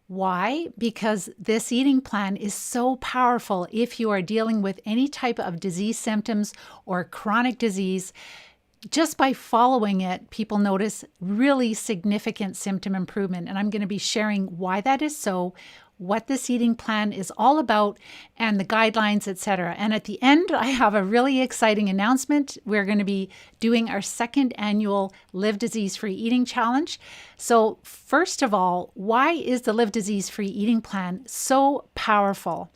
Why? Because this eating plan is so powerful if you are dealing with any type of disease symptoms or chronic disease. Just by following it, people notice really significant symptom improvement. And I'm going to be sharing why that is so, what this eating plan is all about, and the guidelines, etc. And at the end, I have a really exciting announcement. We're going to be doing our second annual Live Disease-Free Eating Challenge. So first of all, why is the Live Disease-Free Eating Plan so powerful?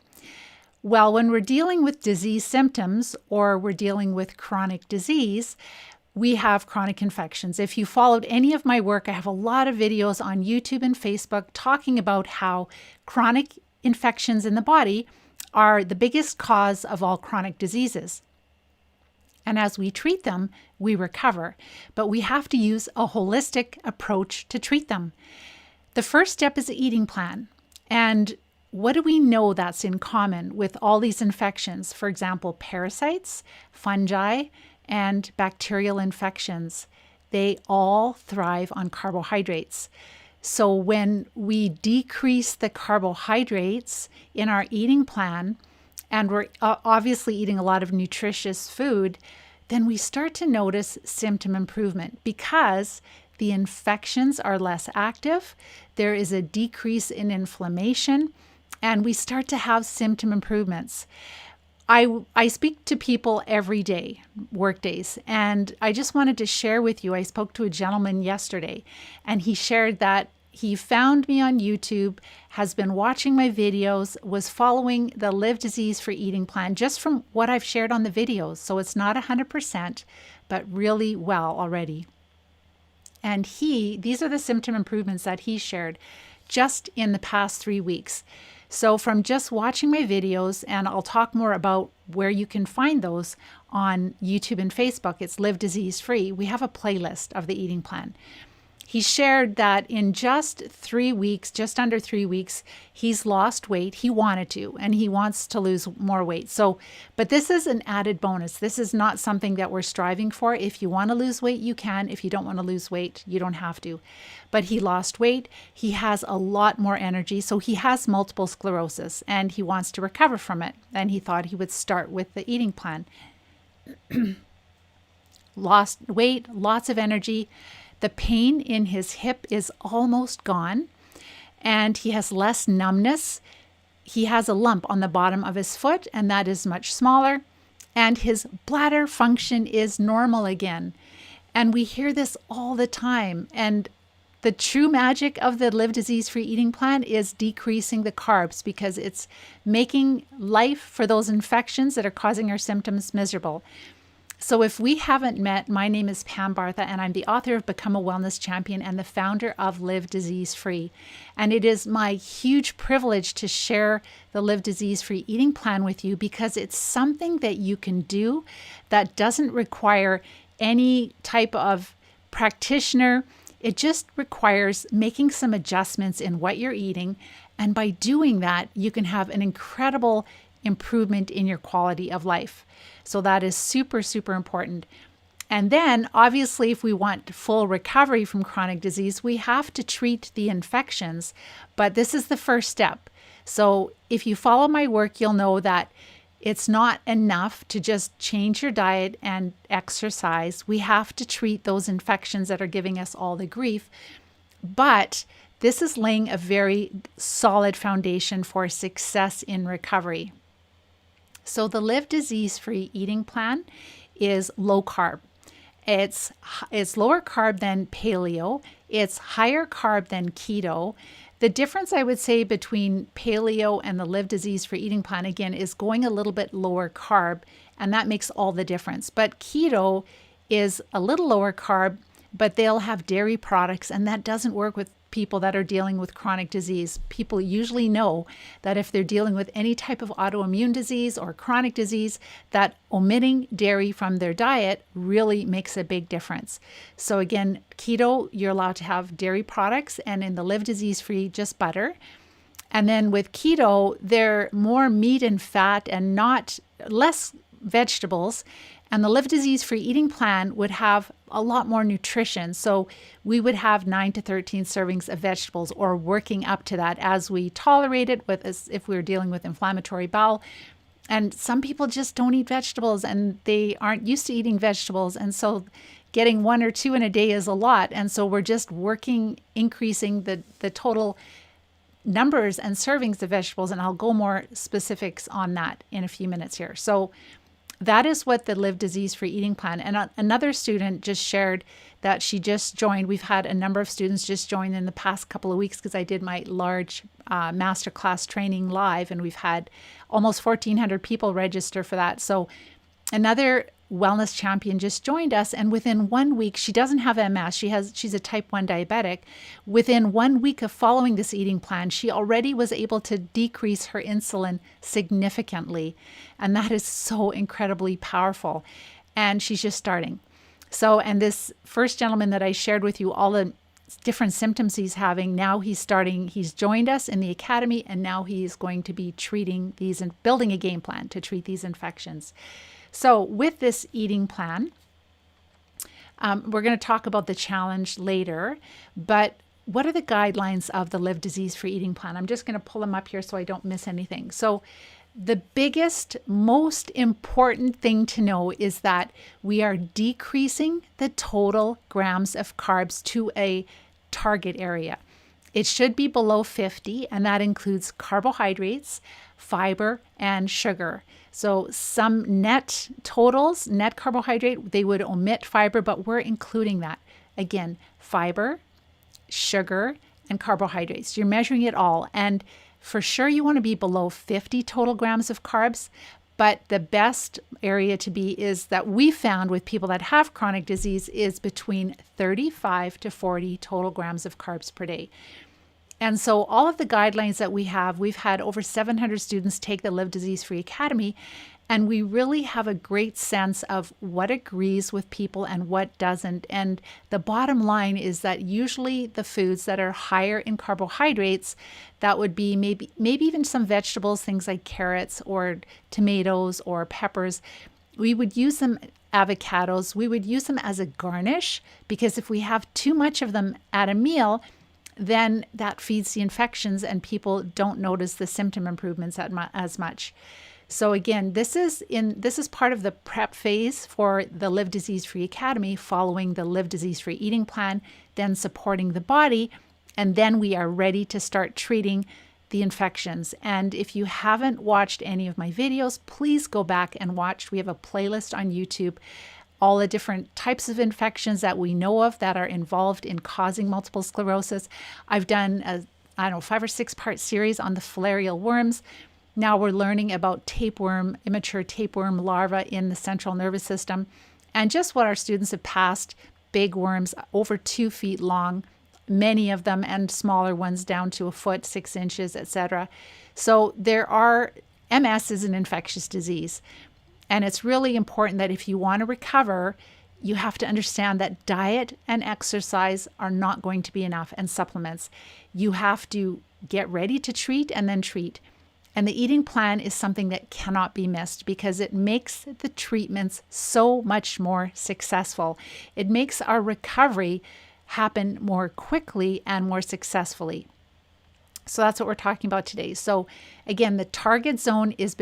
Well, when we're dealing with disease symptoms or we're dealing with chronic disease, we have chronic infections. If you followed any of my work, I have a lot of videos on YouTube and Facebook talking about how chronic infections in the body are the biggest cause of all chronic diseases. And as we treat them, we recover. But we have to use a holistic approach to treat them. The first step is the eating plan. And what do we know that's in common with all these infections? For example, parasites, fungi, and bacterial infections. They all thrive on carbohydrates. So when we decrease the carbohydrates in our eating plan, and we're obviously eating a lot of nutritious food, then we start to notice symptom improvement because the infections are less active, there is a decrease in inflammation, and we start to have symptom improvements. I speak to people every day, work days, and I just wanted to share with you, I spoke to a gentleman yesterday, and he shared that he found me on YouTube, has been watching my videos, was following the Live Disease-Free Eating Plan just from what I've shared on the videos. So it's not 100%, but really well already. And these are the symptom improvements that he shared just in the past 3 weeks. So from just watching my videos, and I'll talk more about where you can find those on YouTube and Facebook, it's Live Disease Free. We have a playlist of the eating plan. He shared that in just 3 weeks, just under 3 weeks, he's lost weight. He wanted to, and he wants to lose more weight. So, but this is an added bonus. This is not something that we're striving for. If you want to lose weight, you can. If you don't want to lose weight, you don't have to. But he lost weight. He has a lot more energy. So he has multiple sclerosis and he wants to recover from it. And he thought he would start with the eating plan. Lost weight, lots of energy. The pain in his hip is almost gone, and he has less numbness. He has a lump on the bottom of his foot, and that is much smaller, and his bladder function is normal again. And we hear this all the time, and the true magic of the Live Disease-Free Eating Plan is decreasing the carbs because it's making life for those infections that are causing our symptoms miserable. So if we haven't met, my name is Pam Bartha, and I'm the author of Become a Wellness Champion and the founder of Live Disease Free. And it is my huge privilege to share the Live Disease Free Eating Plan with you because it's something that you can do that doesn't require any type of practitioner. It just requires making some adjustments in what you're eating. And by doing that, you can have an incredible improvement in your quality of life. So that is super, super important. And then obviously, if we want full recovery from chronic disease, we have to treat the infections, but this is the first step. So if you follow my work, you'll know that it's not enough to just change your diet and exercise. We have to treat those infections that are giving us all the grief. But this is laying a very solid foundation for success in recovery. So the Live Disease-Free Eating Plan is low carb. It's lower carb than paleo. It's higher carb than keto. The difference I would say between paleo and the Live Disease-Free Eating Plan, again, is going a little bit lower carb, and that makes all the difference. But keto is a little lower carb, but they'll have dairy products, and that doesn't work with people that are dealing with chronic disease. People usually know that if they're dealing with any type of autoimmune disease or chronic disease, that omitting dairy from their diet really makes a big difference. So again, keto, you're allowed to have dairy products, and in the Live Disease Free, just butter. And then with keto, they're more meat and fat and not less vegetables. And the Live Disease-Free Eating Plan would have a lot more nutrition. So we would have 9 to 13 servings of vegetables, or working up to that as we tolerate it, if we were dealing with inflammatory bowel. And some people just don't eat vegetables, and they aren't used to eating vegetables. And so getting 1 or 2 in a day is a lot. And so we're just increasing the total numbers and servings of vegetables. And I'll go more specifics on that in a few minutes here. So that is what the Live Disease-Free Eating Plan. And another student just shared that she just joined. We've had a number of students just join in the past couple of weeks, because I did my large masterclass training live, and we've had almost 1,400 people register for that. So another wellness champion just joined us, and within 1 week, she doesn't have MS. She's a type 1 diabetic. Within 1 week of following this eating plan, she already was able to decrease her insulin significantly. And that is so incredibly powerful. And she's just starting. So, and this first gentleman that I shared with you, all the different symptoms he's having, now he's joined us in the academy, and now he's going to be treating these and building a game plan to treat these infections. So with this eating plan, we're going to talk about the challenge later, but what are the guidelines of the Live Disease-Free Eating Plan? I'm just going to pull them up here so I don't miss anything. So the biggest, most important thing to know is that we are decreasing the total grams of carbs to a target area. It should be below 50, and that includes carbohydrates, fiber, and sugar. So some net totals, net carbohydrate, they would omit fiber, but we're including that. Again, fiber, sugar, and carbohydrates. You're measuring it all. And for sure, you want to be below 50 total grams of carbs. But the best area to be is that we found with people that have chronic disease is between 35 to 40 total grams of carbs per day. And so all of the guidelines that we've had over 700 students take the Live Disease-Free Academy, and we really have a great sense of what agrees with people and what doesn't. And the bottom line is that usually the foods that are higher in carbohydrates, that would be maybe even some vegetables, things like carrots or tomatoes or peppers, we would use them, avocados, we would use them as a garnish, because if we have too much of them at a meal, then that feeds the infections and people don't notice the symptom improvements as much. So again, this is part of the prep phase for the Live Disease-Free Academy, following the Live Disease-Free Eating Plan, then supporting the body, and then we are ready to start treating the infections. And if you haven't watched any of my videos, please go back and watch. We have a playlist on YouTube, all the different types of infections that we know of that are involved in causing multiple sclerosis. I've done a 5 or 6 part series on the filarial worms. Now we're learning about tapeworm, immature tapeworm larvae in the central nervous system, and just what our students have passed, big worms over 2 feet long, many of them, and smaller ones down to a foot, 6 inches, etc. So MS is an infectious disease. And it's really important that if you want to recover, you have to understand that diet and exercise are not going to be enough, and supplements. You have to get ready to treat and then treat. And the eating plan is something that cannot be missed, because it makes the treatments so much more successful. It makes our recovery happen more quickly and more successfully. So that's what we're talking about today. So again, the target zone is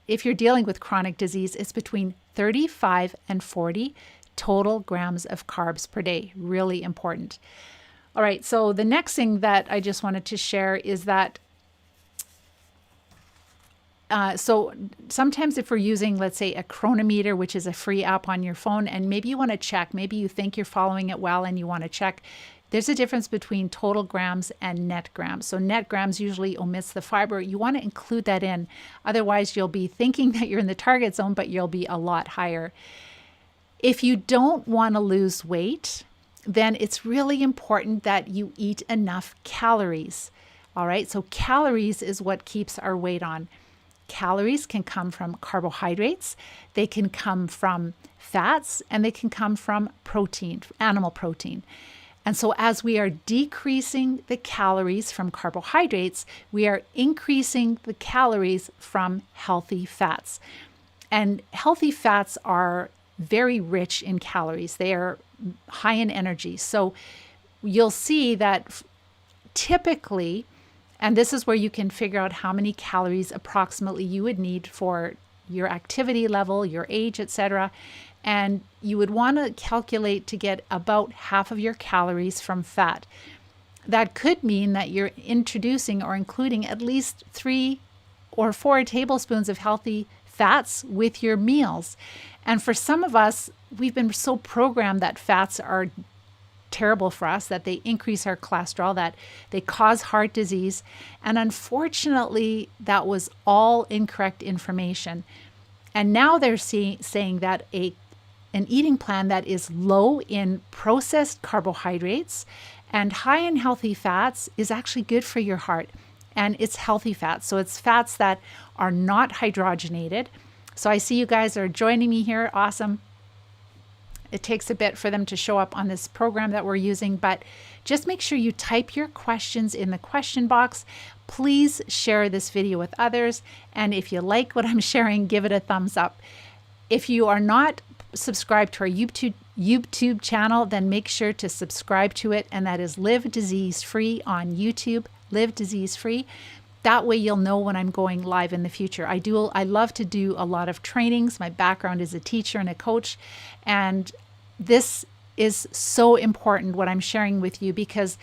if you're dealing with chronic disease, it's between 35 and 40 total grams of carbs per day. Really important. All right, so the next thing that I just wanted to share is that so sometimes if we're using, let's say, a chronometer, which is a free app on your phone, and maybe you want to check, maybe you think you're following it well and you want to check, there's a difference between total grams and net grams. So net grams usually omits the fiber. You want to include that in. Otherwise, you'll be thinking that you're in the target zone, but you'll be a lot higher. If you don't want to lose weight, then it's really important that you eat enough calories. All right, so calories is what keeps our weight on. Calories can come from carbohydrates, they can come from fats, and they can come from protein, animal protein. And so as we are decreasing the calories from carbohydrates, we are increasing the calories from healthy fats. And healthy fats are very rich in calories. They are high in energy. So you'll see that typically, and this is where you can figure out how many calories approximately you would need for your activity level, your age, etc. And you would want to calculate to get about half of your calories from fat. That could mean that you're introducing or including at least 3 or 4 tablespoons of healthy fats with your meals. And for some of us, we've been so programmed that fats are terrible for us, that they increase our cholesterol, that they cause heart disease. And unfortunately, that was all incorrect information. And now they're saying that an eating plan that is low in processed carbohydrates and high in healthy fats is actually good for your heart. And it's healthy fats. So it's fats that are not hydrogenated. So I see you guys are joining me here. Awesome. It takes a bit for them to show up on this program that we're using, but just make sure you type your questions in the question box. Please share this video with others. And if you like what I'm sharing, give it a thumbs up. If you are not subscribed to our YouTube channel, then make sure to subscribe to it. And that is Live Disease Free on YouTube, Live Disease Free. That way you'll know when I'm going live in the future. I love to do a lot of trainings. My background is a teacher and a coach. And this is so important, what I'm sharing with you, because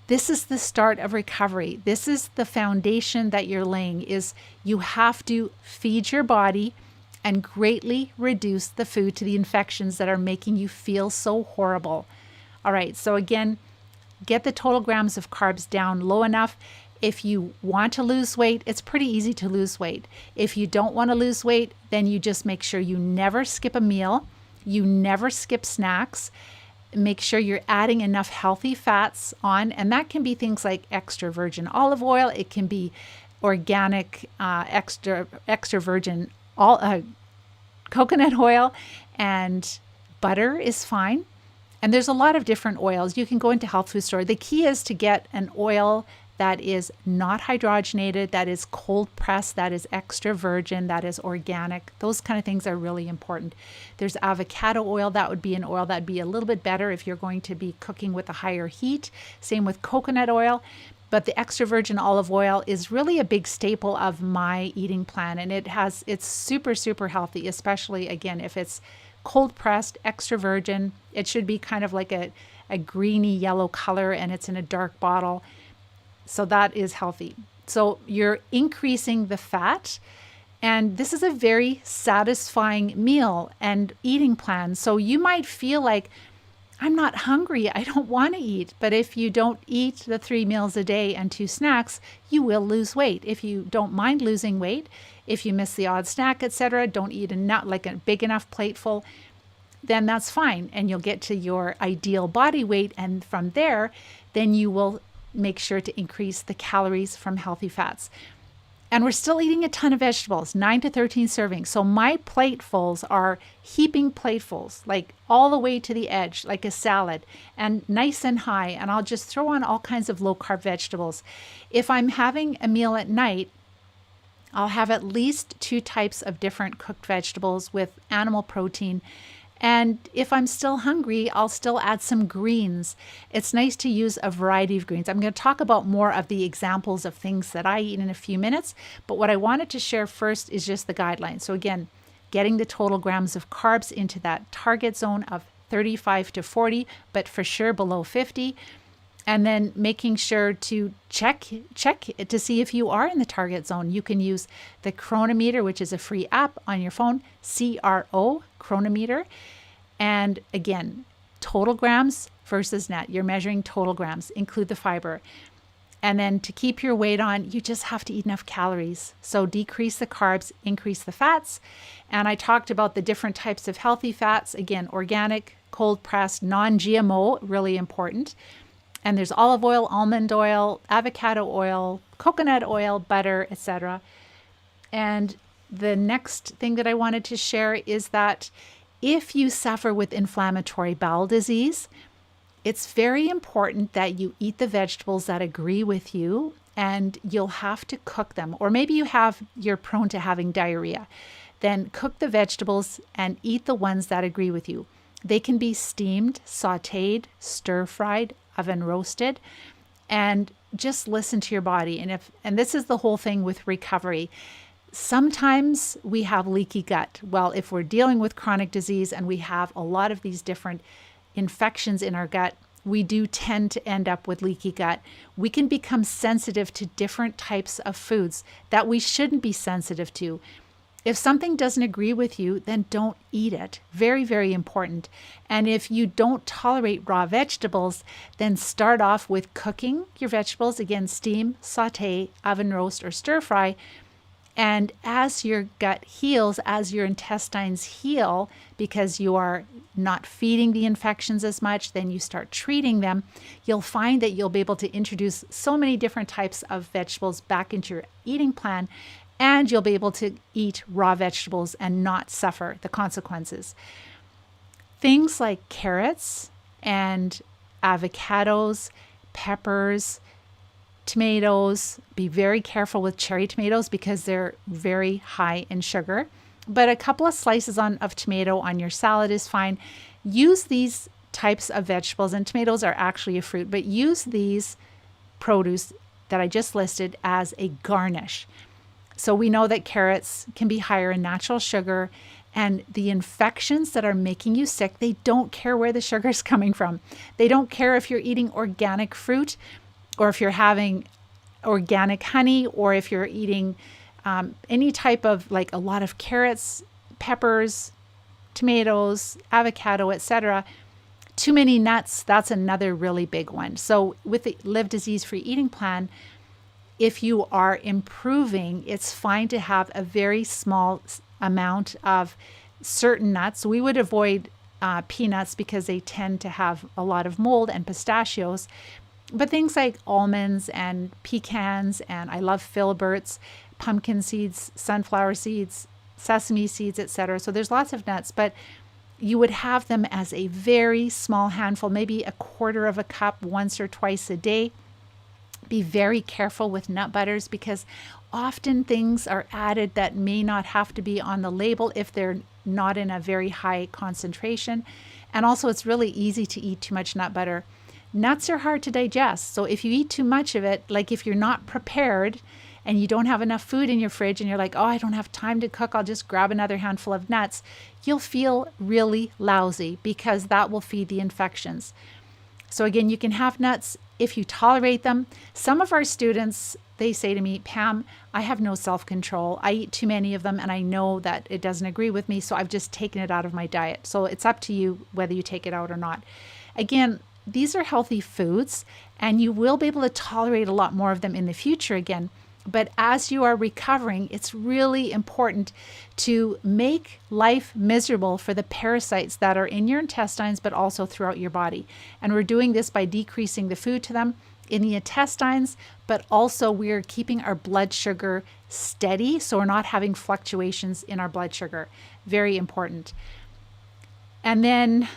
this is the start of recovery. This is the foundation that you're laying, is you have to feed your body and greatly reduce the food to the infections that are making you feel so horrible. All right, so again, get the total grams of carbs down low enough. If you want to lose weight, it's pretty easy to lose weight. If you don't want to lose weight, then you just make sure you never skip a meal. You never skip snacks. Make sure you're adding enough healthy fats on. And that can be things like extra virgin olive oil. It can be organic, extra virgin coconut oil, and butter is fine. And there's a lot of different oils. You can go into health food store. The key is to get an oil that is not hydrogenated, that is cold pressed, that is extra virgin, that is organic. Those kind of things are really important. There's avocado oil. That would be an oil that'd be a little bit better if you're going to be cooking with a higher heat. Same with coconut oil. But the extra virgin olive oil is really a big staple of my eating plan. And it's super, super healthy, especially, again, if it's cold pressed, extra virgin. It should be kind of like a greeny yellow color, and it's in a dark bottle. So that is healthy. So you're increasing the fat, and this is a very satisfying meal and eating plan. So you might feel like, I'm not hungry, I don't want to eat. But if you don't eat the 3 meals a day and 2 snacks, you will lose weight. If you don't mind losing weight, if you miss the odd snack, etc., don't eat enough, like a big enough plateful, then that's fine. And you'll get to your ideal body weight. And from there, then you will make sure to increase the calories from healthy fats. And we're still eating a ton of vegetables, 9 to 13 servings. So my platefuls are heaping platefuls, like all the way to the edge, like a salad, and nice and high. And I'll just throw on all kinds of low carb vegetables. If I'm having a meal at night, I'll have at least 2 types of different cooked vegetables with animal protein. And if I'm still hungry, I'll still add some greens. It's nice to use a variety of greens. I'm going to talk about more of the examples of things that I eat in a few minutes. But what I wanted to share first is just the guidelines. So again, getting the total grams of carbs into that target zone of 35 to 40, but for sure below 50. And then making sure to check to see if you are in the target zone. You can use the Chronometer, which is a free app on your phone, CRO, Chronometer. And again, total grams versus net. You're measuring total grams, include the fiber. And then to keep your weight on, you just have to eat enough calories. So decrease the carbs, increase the fats. And I talked about the different types of healthy fats. Again, organic, cold pressed, non-GMO, really important. And there's olive oil, almond oil, avocado oil, coconut oil, butter, etc. And the next thing that I wanted to share is that if you suffer with inflammatory bowel disease, it's very important that you eat the vegetables that agree with you, and you'll have to cook them. Or maybe you're prone to having diarrhea. then cook the vegetables and eat the ones that agree with you. They can be steamed, sautéed, stir-fried, oven roasted, and just listen to your body. And this is the whole thing with recovery. Sometimes we have leaky gut. Well, if we're dealing with chronic disease and we have a lot of these different infections in our gut, we do tend to end up with leaky gut. We can become sensitive to different types of foods that we shouldn't be sensitive to. If something doesn't agree with you, then don't eat it. Very, very important. And if you don't tolerate raw vegetables, then start off with cooking your vegetables. Again, steam, sauté, oven roast, or stir fry. And as your gut heals, as your intestines heal, because you are not feeding the infections as much, then you start treating them, you'll find that you'll be able to introduce so many different types of vegetables back into your eating plan, and you'll be able to eat raw vegetables and not suffer the consequences. Things like carrots and avocados, peppers, tomatoes. Be very careful with cherry tomatoes because they're very high in sugar. But a couple of slices of tomato on your salad is fine. Use these types of vegetables, and tomatoes are actually a fruit, but use these produce that I just listed as a garnish. So we know that carrots can be higher in natural sugar, and the infections that are making you sick, they don't care where the sugar is coming from. They don't care if you're eating organic fruit, or if you're having organic honey, or if you're eating any type of, like, a lot of carrots, peppers, tomatoes, avocado, etc. Too many nuts, that's another really big one. So with the Live Disease-Free Eating Plan, if you are improving, it's fine to have a very small amount of certain nuts. We would avoid peanuts because they tend to have a lot of mold, and pistachios. But things like almonds and pecans, and I love filberts, pumpkin seeds, sunflower seeds, sesame seeds, etc. So there's lots of nuts, but you would have them as a very small handful, maybe a quarter of a cup once or twice a day. Be very careful with nut butters because often things are added that may not have to be on the label if they're not in a very high concentration. And also, it's really easy to eat too much nut butter. Nuts are hard to digest. So if you eat too much of it, like if you're not prepared and you don't have enough food in your fridge and you're like, oh, I don't have time to cook, I'll just grab another handful of nuts, you'll feel really lousy because that will feed the infections. So again, you can have nuts if you tolerate them. Some of our students, they say to me, Pam, I have no self-control. I eat too many of them and I know that it doesn't agree with me, so I've just taken it out of my diet. So it's up to you whether you take it out or not. Again, these are healthy foods and you will be able to tolerate a lot more of them in the future again. But as you are recovering, it's really important to make life miserable for the parasites that are in your intestines, but also throughout your body. And we're doing this by decreasing the food to them in the intestines, but also we're keeping our blood sugar steady, so we're not having fluctuations in our blood sugar. Very important. And then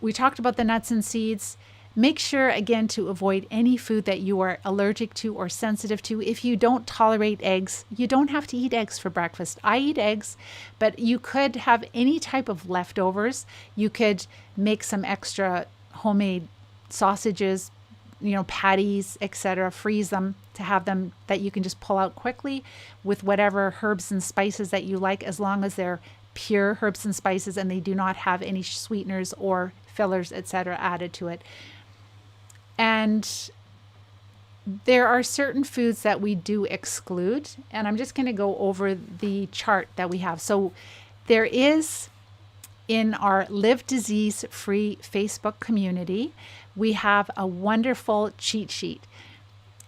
we talked about the nuts and seeds. Make sure, again, to avoid any food that you are allergic to or sensitive to. If you don't tolerate eggs, you don't have to eat eggs for breakfast. I eat eggs, but you could have any type of leftovers. You could make some extra homemade sausages, patties, etc., freeze them to have them that you can just pull out quickly with whatever herbs and spices that you like, as long as they're pure herbs and spices and they do not have any sweeteners or fillers, etc., added to it. And there are certain foods that we do exclude, and I'm just going to go over the chart that we have. So there is, in our Live Disease Free Facebook community, we have a wonderful cheat sheet.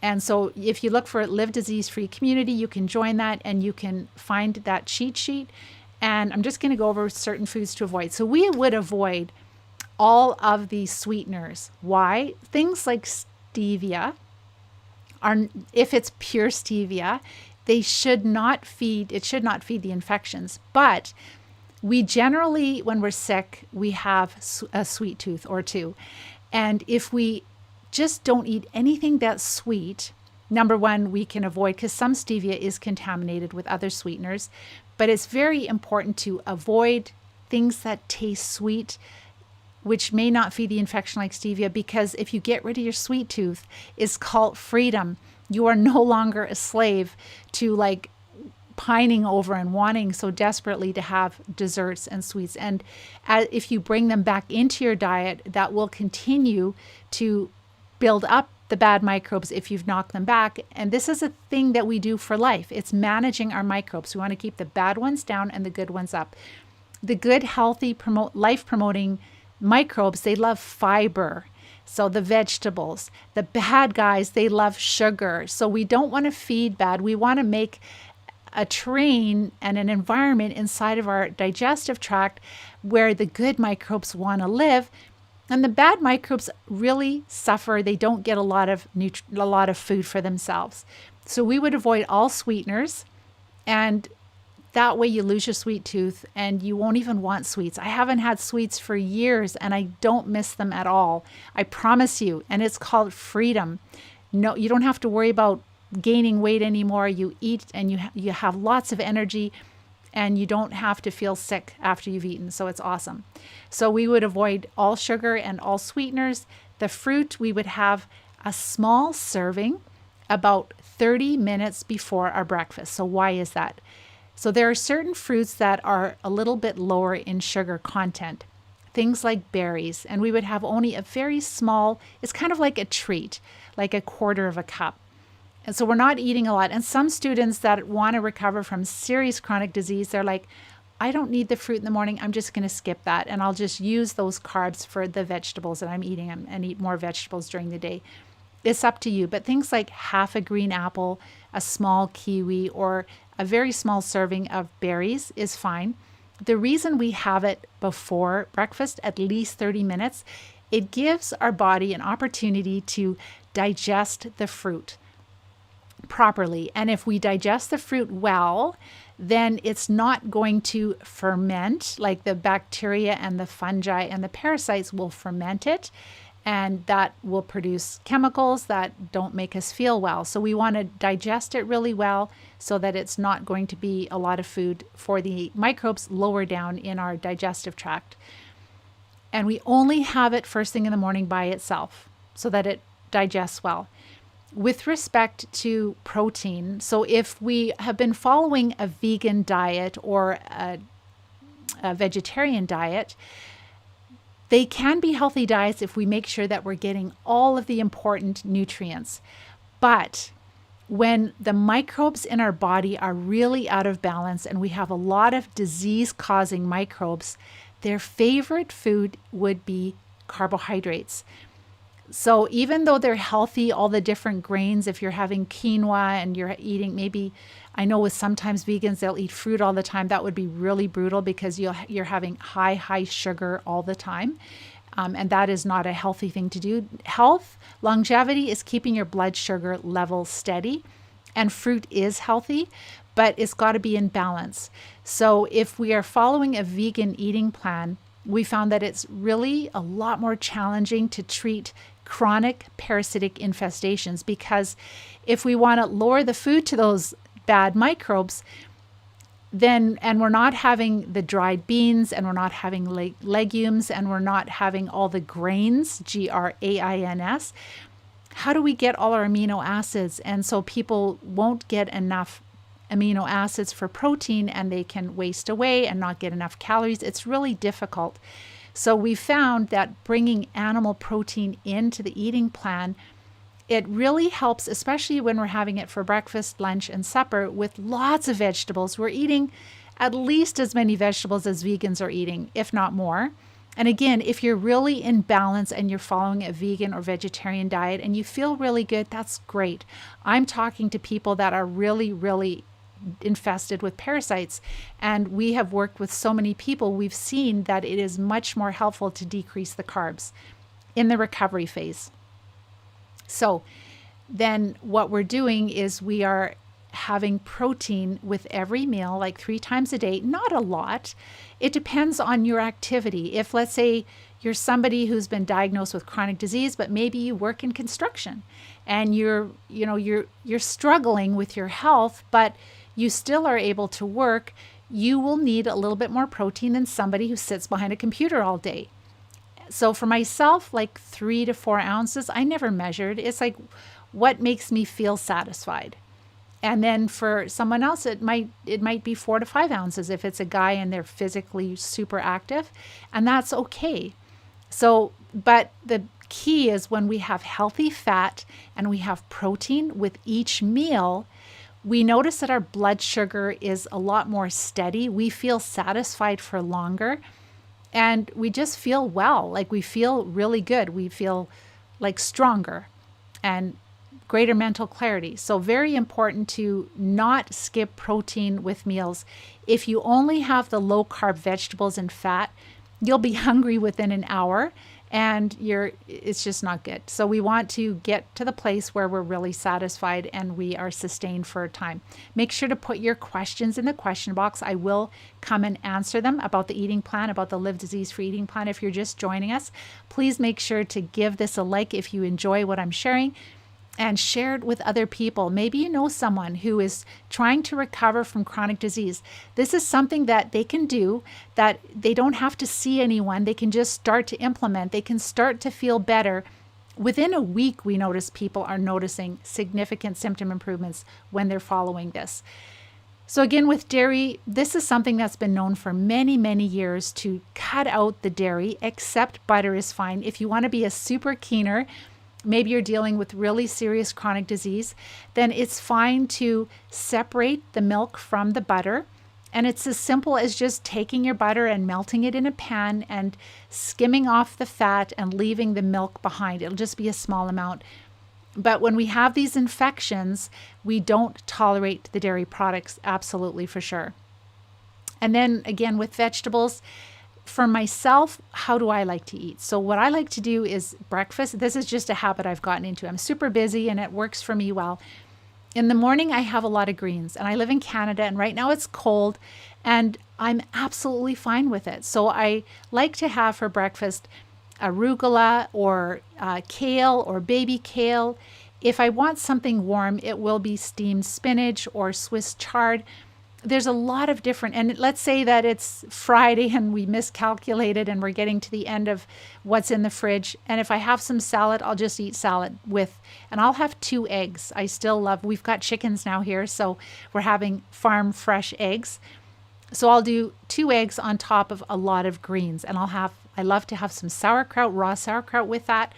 And so if you look for Live Disease Free Community, you can join that and you can find that cheat sheet. And I'm just going to go over certain foods to avoid. So we would avoid all of the sweeteners. Why? Things like stevia are, if it's pure stevia, it should not feed the infections. But we generally, when we're sick, we have a sweet tooth or two. And if we just don't eat anything that's sweet, Number one, we can avoid, because some stevia is contaminated with other sweeteners, but it's very important to avoid things that taste sweet, which may not feed the infection like stevia, because if you get rid of your sweet tooth, it's called freedom. You are no longer a slave to like pining over and wanting so desperately to have desserts and sweets. And if you bring them back into your diet, that will continue to build up the bad microbes if you've knocked them back. And this is a thing that we do for life. It's managing our microbes. We want to keep the bad ones down and the good ones up. The good, healthy, life-promoting microbes, they love fiber. So the vegetables. The bad guys, they love sugar. So we don't want to feed bad. We want to make a terrain and an environment inside of our digestive tract where the good microbes want to live. And the bad microbes really suffer. They don't get a lot of food for themselves. So we would avoid all sweeteners, and that way you lose your sweet tooth and you won't even want sweets. I haven't had sweets for years and I don't miss them at all. I promise you. And it's called freedom. No, you don't have to worry about gaining weight anymore. You eat and you have lots of energy, and you don't have to feel sick after you've eaten. So it's awesome. So we would avoid all sugar and all sweeteners. The fruit, we would have a small serving about 30 minutes before our breakfast. So why is that? So there are certain fruits that are a little bit lower in sugar content, things like berries, and we would have only a very small, it's kind of like a treat, like a quarter of a cup. And so we're not eating a lot. And some students that want to recover from serious chronic disease, they're like, I don't need the fruit in the morning. I'm just going to skip that. And I'll just use those carbs for the vegetables that I'm eating and eat more vegetables during the day. It's up to you. But things like half a green apple, a small kiwi, or a very small serving of berries is fine. The reason we have it before breakfast, at least 30 minutes, it gives our body an opportunity to digest the fruit properly. And if we digest the fruit well, then it's not going to ferment, like the bacteria and the fungi and the parasites will ferment it, and that will produce chemicals that don't make us feel well. So we want to digest it really well so that it's not going to be a lot of food for the microbes lower down in our digestive tract. And we only have it first thing in the morning by itself so that it digests well. With respect to protein, so if we have been following a vegan diet or a vegetarian diet, they can be healthy diets if we make sure that we're getting all of the important nutrients. But when the microbes in our body are really out of balance and we have a lot of disease-causing microbes, their favorite food would be carbohydrates. So even though they're healthy, all the different grains, if you're having quinoa and you're eating maybe, I know with sometimes vegans, they'll eat fruit all the time. That would be really brutal because you're having high sugar all the time. And that is not a healthy thing to do. Health, longevity is keeping your blood sugar level steady. And fruit is healthy, but it's got to be in balance. So if we are following a vegan eating plan, we found that it's really a lot more challenging to treat chronic parasitic infestations, because if we want to lower the food to those bad microbes, then, and we're not having the dried beans, and we're not having legumes, and we're not having all the grains, grains, how do we get all our amino acids? And so people won't get enough amino acids for protein, and they can waste away and not get enough calories. It's really difficult. So we found that bringing animal protein into the eating plan, it really helps, especially when we're having it for breakfast, lunch, and supper with lots of vegetables. We're eating at least as many vegetables as vegans are eating, if not more. And again, if you're really in balance and you're following a vegan or vegetarian diet and you feel really good, that's great. I'm talking to people that are really infested with parasites, and we have worked with so many people. We've seen that it is much more helpful to decrease the carbs in the recovery phase. So then what we're doing is we are having protein with every meal, like 3 times a day, not a lot. It depends on your activity. If, let's say, you're somebody who's been diagnosed with chronic disease, but maybe you work in construction and you're struggling with your health, but you still are able to work. You will need a little bit more protein than somebody who sits behind a computer all day. So for myself, like 3 to 4 ounces, I never measured. It's like what makes me feel satisfied. And then for someone else, it might be 4 to 5 ounces if it's a guy and they're physically super active, and that's okay. So, but the key is when we have healthy fat and we have protein with each meal, we notice that our blood sugar is a lot more steady. We feel satisfied for longer, and we just feel well. Like we feel really good. We feel like stronger and greater mental clarity. So very important to not skip protein with meals. If you only have the low carb vegetables and fat, you'll be hungry within an hour and it's just not good. So we want to get to the place where we're really satisfied and we are sustained for a time. Make sure to put your questions in the question box. I will come and answer them about the eating plan, about the Live Disease-Free Eating Plan. If you're just joining us, please make sure to give this a like if you enjoy what I'm sharing, and share it with other people. Maybe you know someone who is trying to recover from chronic disease. This is something that they can do, that they don't have to see anyone. They can just start to implement. They can start to feel better. Within a week, we notice people are noticing significant symptom improvements when they're following this. So again, with dairy, this is something that's been known for many, many years to cut out the dairy, except butter is fine. If you want to be a super keener, maybe you're dealing with really serious chronic disease, then it's fine to separate the milk from the butter. And it's as simple as just taking your butter and melting it in a pan and skimming off the fat and leaving the milk behind. It'll just be a small amount. But when we have these infections, we don't tolerate the dairy products, absolutely for sure. And then again, with vegetables, for myself, how do I like to eat? So what I like to do is breakfast. This is just a habit I've gotten into. I'm super busy and it works for me well. In the morning, I have a lot of greens, and I live in Canada, and right now it's cold, and I'm absolutely fine with it. So I like to have for breakfast arugula or kale or baby kale. If I want something warm, it will be steamed spinach or Swiss chard. There's a lot of different, and let's say that it's Friday and we miscalculated and we're getting to the end of what's in the fridge. And if I have some salad, I'll just eat salad and I'll have 2 eggs. We've got chickens now here, so we're having farm fresh eggs. So I'll do 2 eggs on top of a lot of greens, and I love to have some sauerkraut, raw sauerkraut with that.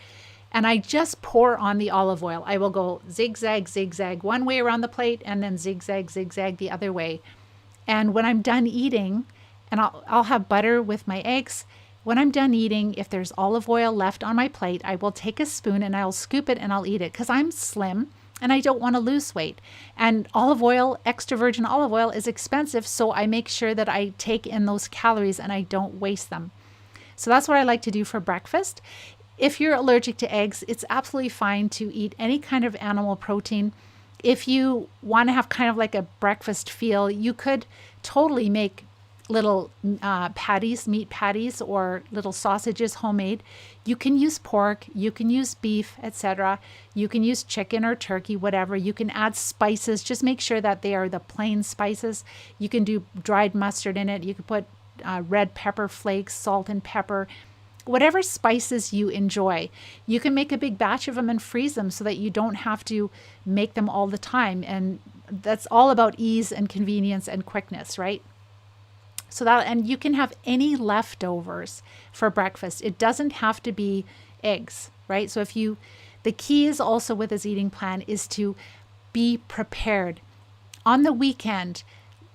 And I just pour on the olive oil. I will go zigzag, zigzag one way around the plate and then zigzag, zigzag the other way. And when I'm done eating, and I'll have butter with my eggs. When I'm done eating, if there's olive oil left on my plate, I will take a spoon and I'll scoop it and I'll eat it because I'm slim and I don't want to lose weight. And olive oil, extra virgin olive oil, is expensive, so I make sure that I take in those calories and I don't waste them. So that's what I like to do for breakfast. If you're allergic to eggs, it's absolutely fine to eat any kind of animal protein. If you want to have kind of like a breakfast feel, you could totally make little patties, meat patties, or little sausages homemade. You can use pork, you can use beef, etc. You can use chicken or turkey, whatever. You can add spices. Just make sure that they are the plain spices. You can do dried mustard in it. You can put red pepper flakes, salt and pepper. Whatever spices you enjoy. You can make a big batch of them and freeze them so that you don't have to make them all the time. And that's all about ease and convenience and quickness, right? And you can have any leftovers for breakfast. It doesn't have to be eggs, right? So the key is also with this eating plan is to be prepared. On the weekend,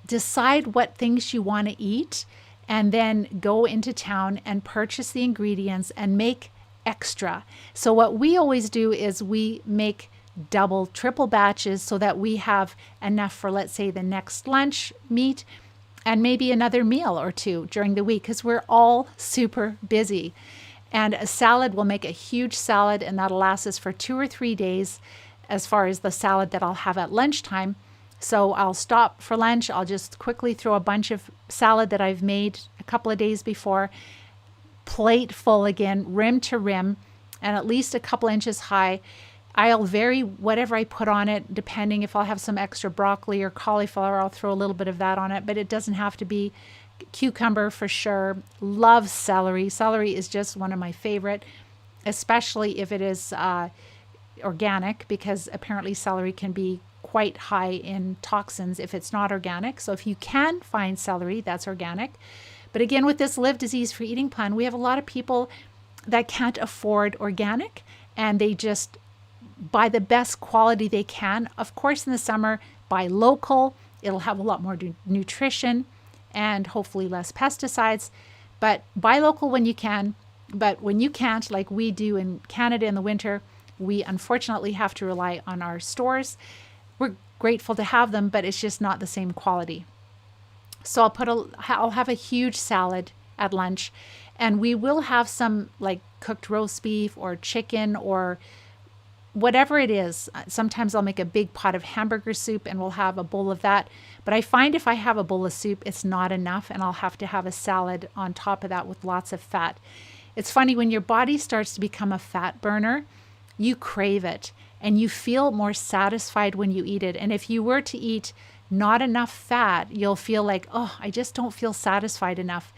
decide what things you want to eat, and then go into town and purchase the ingredients and make extra. So what we always do is we make double, triple batches so that we have enough for, let's say, the next lunch meat and maybe another meal or 2 during the week, because we're all super busy. And a salad, will make a huge salad, and that'll last us for 2 or 3 days as far as the salad that I'll have at lunchtime. So I'll stop for lunch. I'll just quickly throw a bunch of salad that I've made a couple of days before, plate full again, rim to rim, and at least a couple inches high. I'll vary whatever I put on it, depending if I'll have some extra broccoli or cauliflower, I'll throw a little bit of that on it, but it doesn't have to be. Cucumber for sure. Love celery. Celery is just one of my favorite, especially if it is organic, because apparently celery can be quite high in toxins if it's not organic. So if you can find celery that's organic. But again, with this Live Disease-Free Eating Plan, we have a lot of people that can't afford organic, and they just buy the best quality they can. Of course, in the summer, buy local. It'll have a lot more nutrition and hopefully less pesticides. But buy local when you can. But when you can't, like we do in Canada in the winter, we unfortunately have to rely on our stores. We're grateful to have them, but it's just not the same quality. So I'll have a huge salad at lunch, and we will have some like cooked roast beef or chicken or whatever it is. Sometimes I'll make a big pot of hamburger soup and we'll have a bowl of that. But I find if I have a bowl of soup, it's not enough, and I'll have to have a salad on top of that with lots of fat. It's funny, when your body starts to become a fat burner, you crave it and you feel more satisfied when you eat it. And if you were to eat not enough fat, you'll feel like, oh, I just don't feel satisfied enough.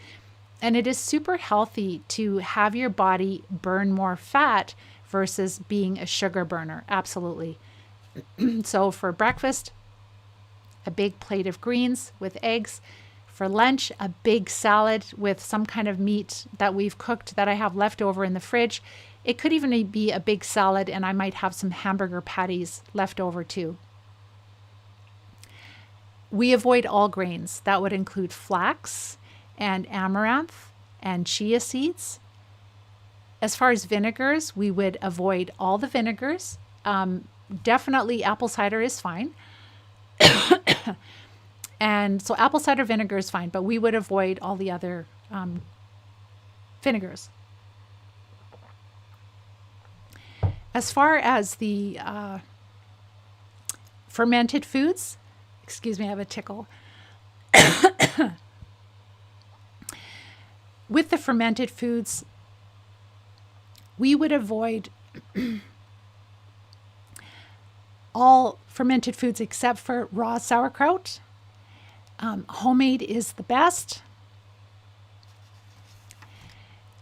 And it is super healthy to have your body burn more fat versus being a sugar burner. Absolutely. So for breakfast, a big plate of greens with eggs. For lunch, a big salad with some kind of meat that we've cooked that I have left over in the fridge. It could even be a big salad, and I might have some hamburger patties left over too. We avoid all grains. That would include flax and amaranth and chia seeds. As far as vinegars, we would avoid all the vinegars. Definitely apple cider is fine. And so apple cider vinegar is fine, but we would avoid all the other vinegars. As far as the fermented foods, excuse me, I have a tickle. With the fermented foods, we would avoid all fermented foods except for raw sauerkraut. Homemade is the best.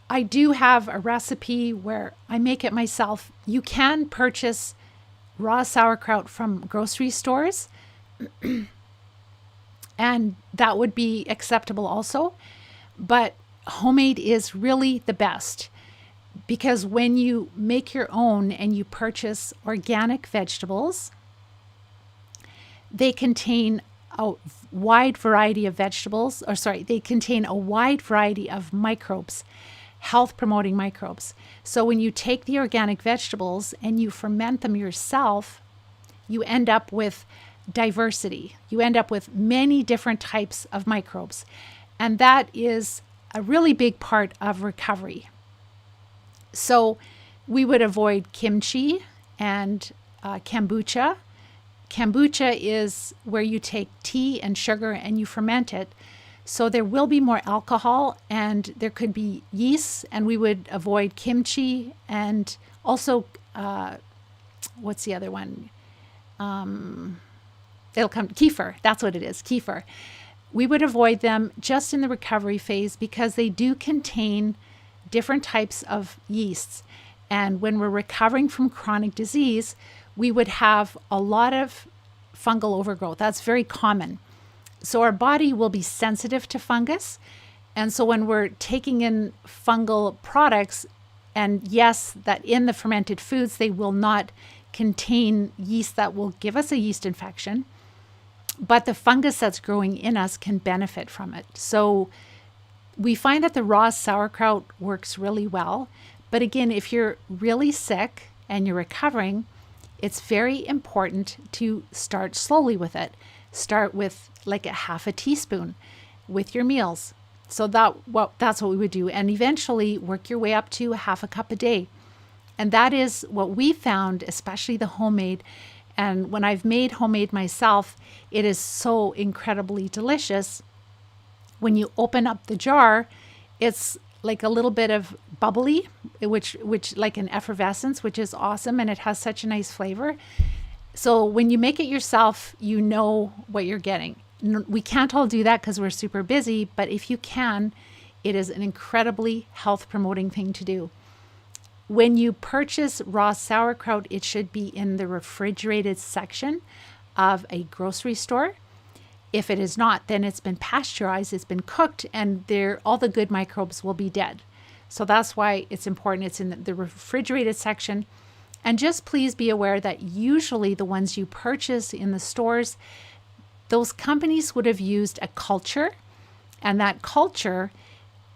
I do have a recipe where I make it myself. You can purchase raw sauerkraut from grocery stores, and that would be acceptable also. But homemade is really the best, because when you make your own and you purchase organic vegetables, they contain a wide variety of they contain a wide variety of microbes, health-promoting microbes. So when you take the organic vegetables and you ferment them yourself, you end up with diversity. You end up with many different types of microbes. And that is a really big part of recovery. So we would avoid kimchi and kombucha. Kombucha is where you take tea and sugar and you ferment it. So there will be more alcohol and there could be yeast, and we would avoid kimchi and also, what's the other one? Kefir. That's what it is, kefir. We would avoid them just in the recovery phase because they do contain different types of yeasts. And when we're recovering from chronic disease, we would have a lot of fungal overgrowth. That's very common. So our body will be sensitive to fungus. And so when we're taking in fungal products, and yes, that in the fermented foods, they will not contain yeast that will give us a yeast infection, but the fungus that's growing in us can benefit from it. So we find that the raw sauerkraut works really well. But again, if you're really sick and you're recovering, it's very important to start slowly with it. Start with like a half a teaspoon with your meals. So that's what we would do. And eventually work your way up to a half a cup a day. And that is what we found, especially the homemade. And when I've made homemade myself, it is so incredibly delicious. When you open up the jar, it's like a little bit of bubbly, which like an effervescence, which is awesome, and it has such a nice flavor. So when you make it yourself, you know what you're getting. We can't all do that because we're super busy, but if you can, it is an incredibly health promoting thing to do. When you purchase raw sauerkraut, it should be in the refrigerated section of a grocery store. If it is not, then it's been pasteurized, it's been cooked, and all the good microbes will be dead. So that's why it's important. It's in the refrigerated section. And just please be aware that usually the ones you purchase in the stores, those companies would have used a culture, and that culture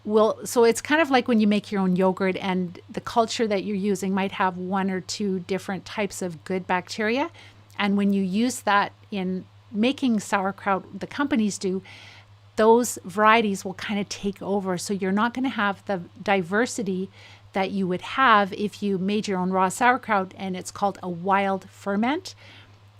so it's kind of like when you make your own yogurt, and the culture that you're using might have one or two different types of good bacteria. And when you use that in making sauerkraut, the companies do, those varieties will kind of take over. So you're not going to have the diversity that you would have if you made your own raw sauerkraut, and it's called a wild ferment.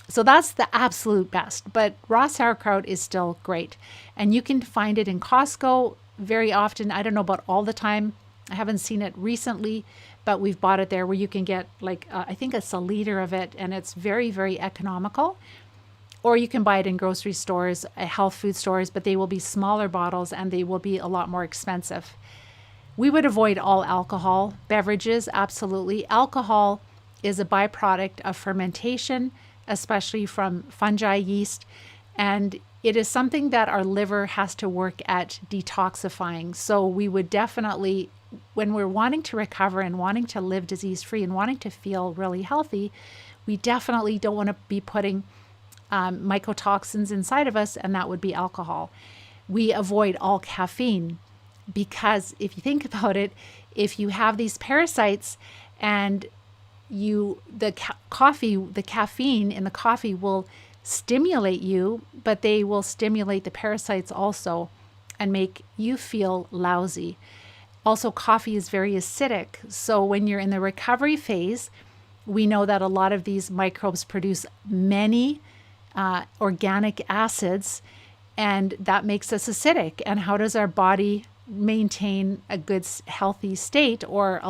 So that's the absolute best, but raw sauerkraut is still great. And you can find it in Costco very often. I don't know about all the time. I haven't seen it recently, but we've bought it there, where you can get like, I think it's a liter of it, and it's very, very economical. Or you can buy it in grocery stores, health food stores, but they will be smaller bottles and they will be a lot more expensive. We would avoid all alcohol beverages, absolutely. Alcohol is a byproduct of fermentation, especially from fungi yeast, and it is something that our liver has to work at detoxifying. So we would definitely, when we're wanting to recover and wanting to live disease-free and wanting to feel really healthy, we definitely don't want to be putting mycotoxins inside of us, and that would be alcohol. We avoid all caffeine, because if you think about it, if you have these parasites and the caffeine in the coffee will stimulate you, but they will stimulate the parasites also and make you feel lousy. Also, coffee is very acidic. So when you're in the recovery phase, we know that a lot of these microbes produce many organic acids, and that makes us acidic. And how does our body maintain a good, healthy state, or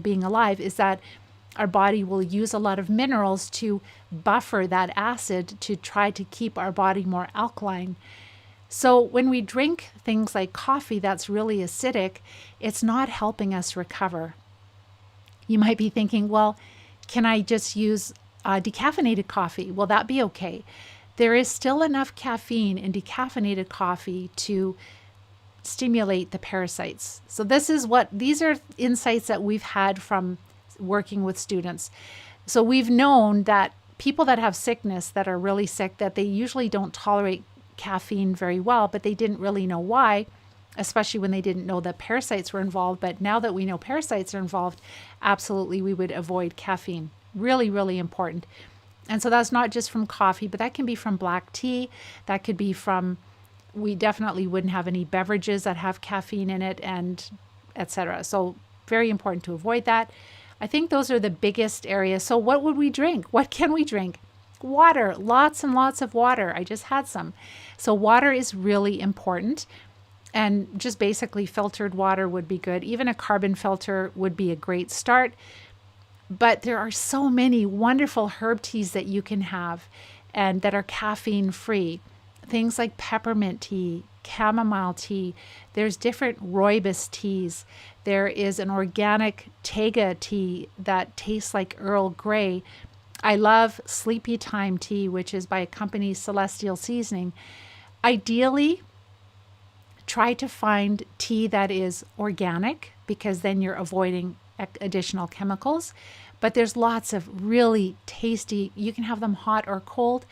being alive, is that our body will use a lot of minerals to buffer that acid to try to keep our body more alkaline. So when we drink things like coffee that's really acidic, it's not helping us recover. You might be thinking, well, can I just use decaffeinated coffee? Will that be okay? There is still enough caffeine in decaffeinated coffee to stimulate the parasites. So these are insights that we've had from working with students. So we've known that people that have sickness, that are really sick, that they usually don't tolerate caffeine very well, but they didn't really know why, especially when they didn't know that parasites were involved. But now that we know parasites are involved, absolutely we would avoid caffeine. Really, really important. And so that's not just from coffee, but that can be from black tea. That could be from, we definitely wouldn't have any beverages that have caffeine in it, and etc. So very important to avoid that. I think those are the biggest areas. So what would we drink? What can we drink? Water, lots and lots of water. I just had some. So water is really important. And just basically filtered water would be good. Even a carbon filter would be a great start. But there are so many wonderful herb teas that you can have and that are caffeine free. Things like peppermint tea, chamomile tea. There's different rooibos teas. There is an organic Tega tea that tastes like Earl Grey. I love Sleepy Time tea, which is by a company, Celestial Seasoning. Ideally, try to find tea that is organic, because then you're avoiding additional chemicals. But there's lots of really tasty, you can have them hot or cold.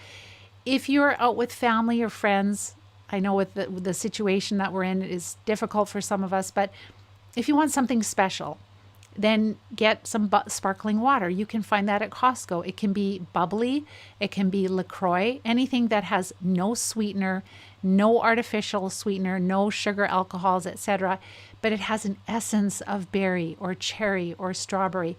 If you're out with family or friends, I know with the situation that we're in, it is difficult for some of us, but if you want something special, then get some sparkling water. You can find that at Costco. It can be bubbly, it can be LaCroix, anything that has no sweetener, no artificial sweetener, no sugar alcohols, etc., but it has an essence of berry or cherry or strawberry.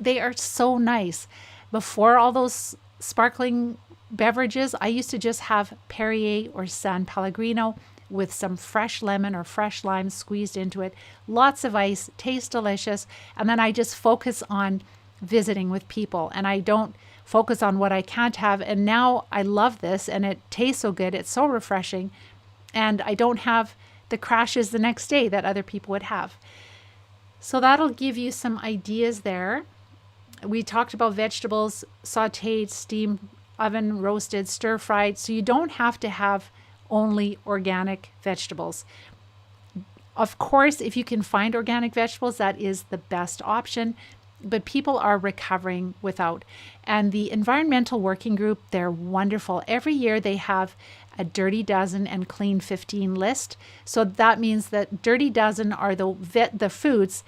They are so nice. Before all those sparkling beverages, I used to just have Perrier or San Pellegrino. with some fresh lemon or fresh lime squeezed into it, lots of ice, tastes delicious. And then I just focus on visiting with people, and I don't focus on what I can't have. And now I love this, and it tastes so good. It's so refreshing. And I don't have the crashes the next day that other people would have. So that'll give you some ideas there. We talked about vegetables, sauteed, steamed, oven roasted, stir fried. So you don't have to have only organic vegetables. Of course, if you can find organic vegetables, that is the best option, but people are recovering without. And the Environmental Working Group, they're wonderful. Every year they have a Dirty Dozen and Clean 15 list. So that means that Dirty Dozen are the foods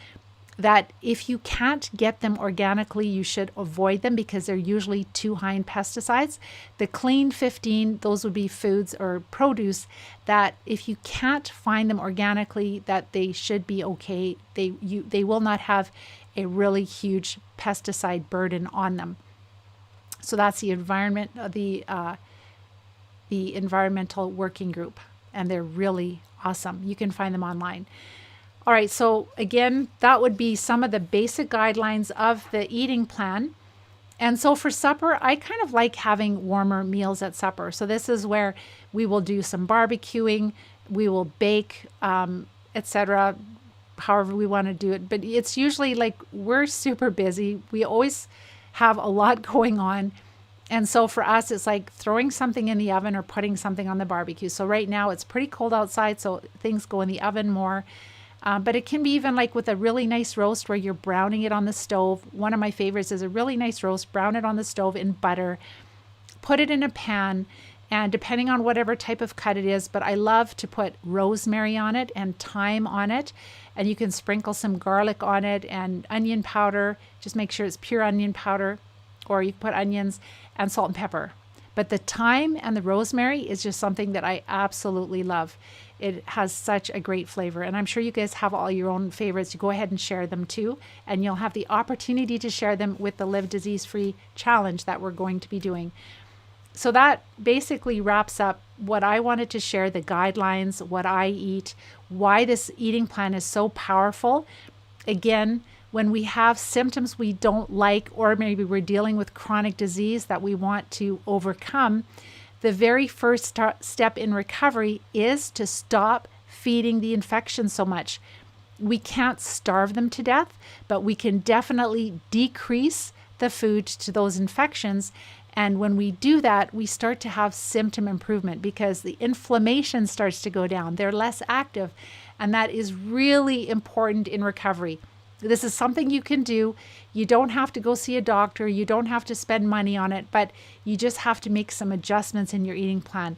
that if you can't get them organically, you should avoid them because they're usually too high in pesticides. The Clean 15, those would be foods or produce that if you can't find them organically, that they should be okay. They will not have a really huge pesticide burden on them. So that's the Environmental Working Group, and they're really awesome. You can find them online. All right, so again, that would be some of the basic guidelines of the eating plan. And so for supper, I kind of like having warmer meals at supper. So this is where we will do some barbecuing, we will bake, etc., however we want to do it. But it's usually like we're super busy. We always have a lot going on. And so for us, it's like throwing something in the oven or putting something on the barbecue. So right now it's pretty cold outside, so things go in the oven more. But it can be even like with a really nice roast where you're browning it on the stove. One of my favorites is a really nice roast, brown it on the stove in butter, put it in a pan, and depending on whatever type of cut it is, but I love to put rosemary on it and thyme on it. And you can sprinkle some garlic on it and onion powder. Just make sure it's pure onion powder, or you put onions and salt and pepper. But the thyme and the rosemary is just something that I absolutely love. It has such a great flavor. And I'm sure you guys have all your own favorites. You go ahead and share them too. And you'll have the opportunity to share them with the Live Disease Free Challenge that we're going to be doing. So that basically wraps up what I wanted to share, the guidelines, what I eat, why this eating plan is so powerful. Again, when we have symptoms we don't like, or maybe we're dealing with chronic disease that we want to overcome, the very first step in recovery is to stop feeding the infection so much. We can't starve them to death, but we can definitely decrease the food to those infections. And when we do that, we start to have symptom improvement because the inflammation starts to go down. They're less active. And that is really important in recovery. This is something you can do. You don't have to go see a doctor. You don't have to spend money on it, but you just have to make some adjustments in your eating plan.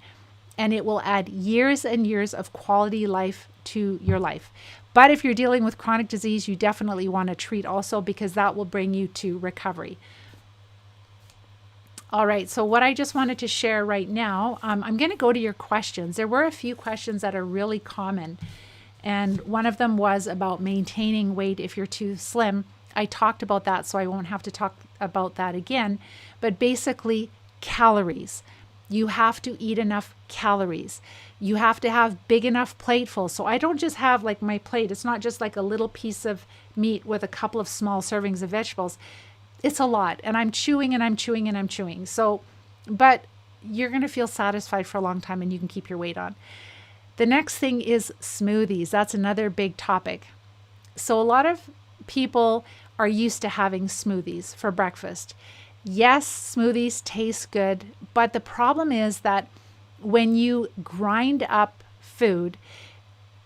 And it will add years and years of quality life to your life. But if you're dealing with chronic disease, you definitely want to treat also because that will bring you to recovery. All right, so what I just wanted to share right now, I'm going to go to your questions. There were a few questions that are really common. And one of them was about maintaining weight if you're too slim. I talked about that, so I won't have to talk about that again. But basically, calories. You have to eat enough calories. You have to have big enough plateful. So I don't just have like my plate. It's not just like a little piece of meat with a couple of small servings of vegetables. It's a lot. And I'm chewing and I'm chewing and I'm chewing. So, but you're going to feel satisfied for a long time and you can keep your weight on. The next thing is smoothies. That's another big topic. So a lot of people are used to having smoothies for breakfast. Yes, smoothies taste good, but the problem is that when you grind up food,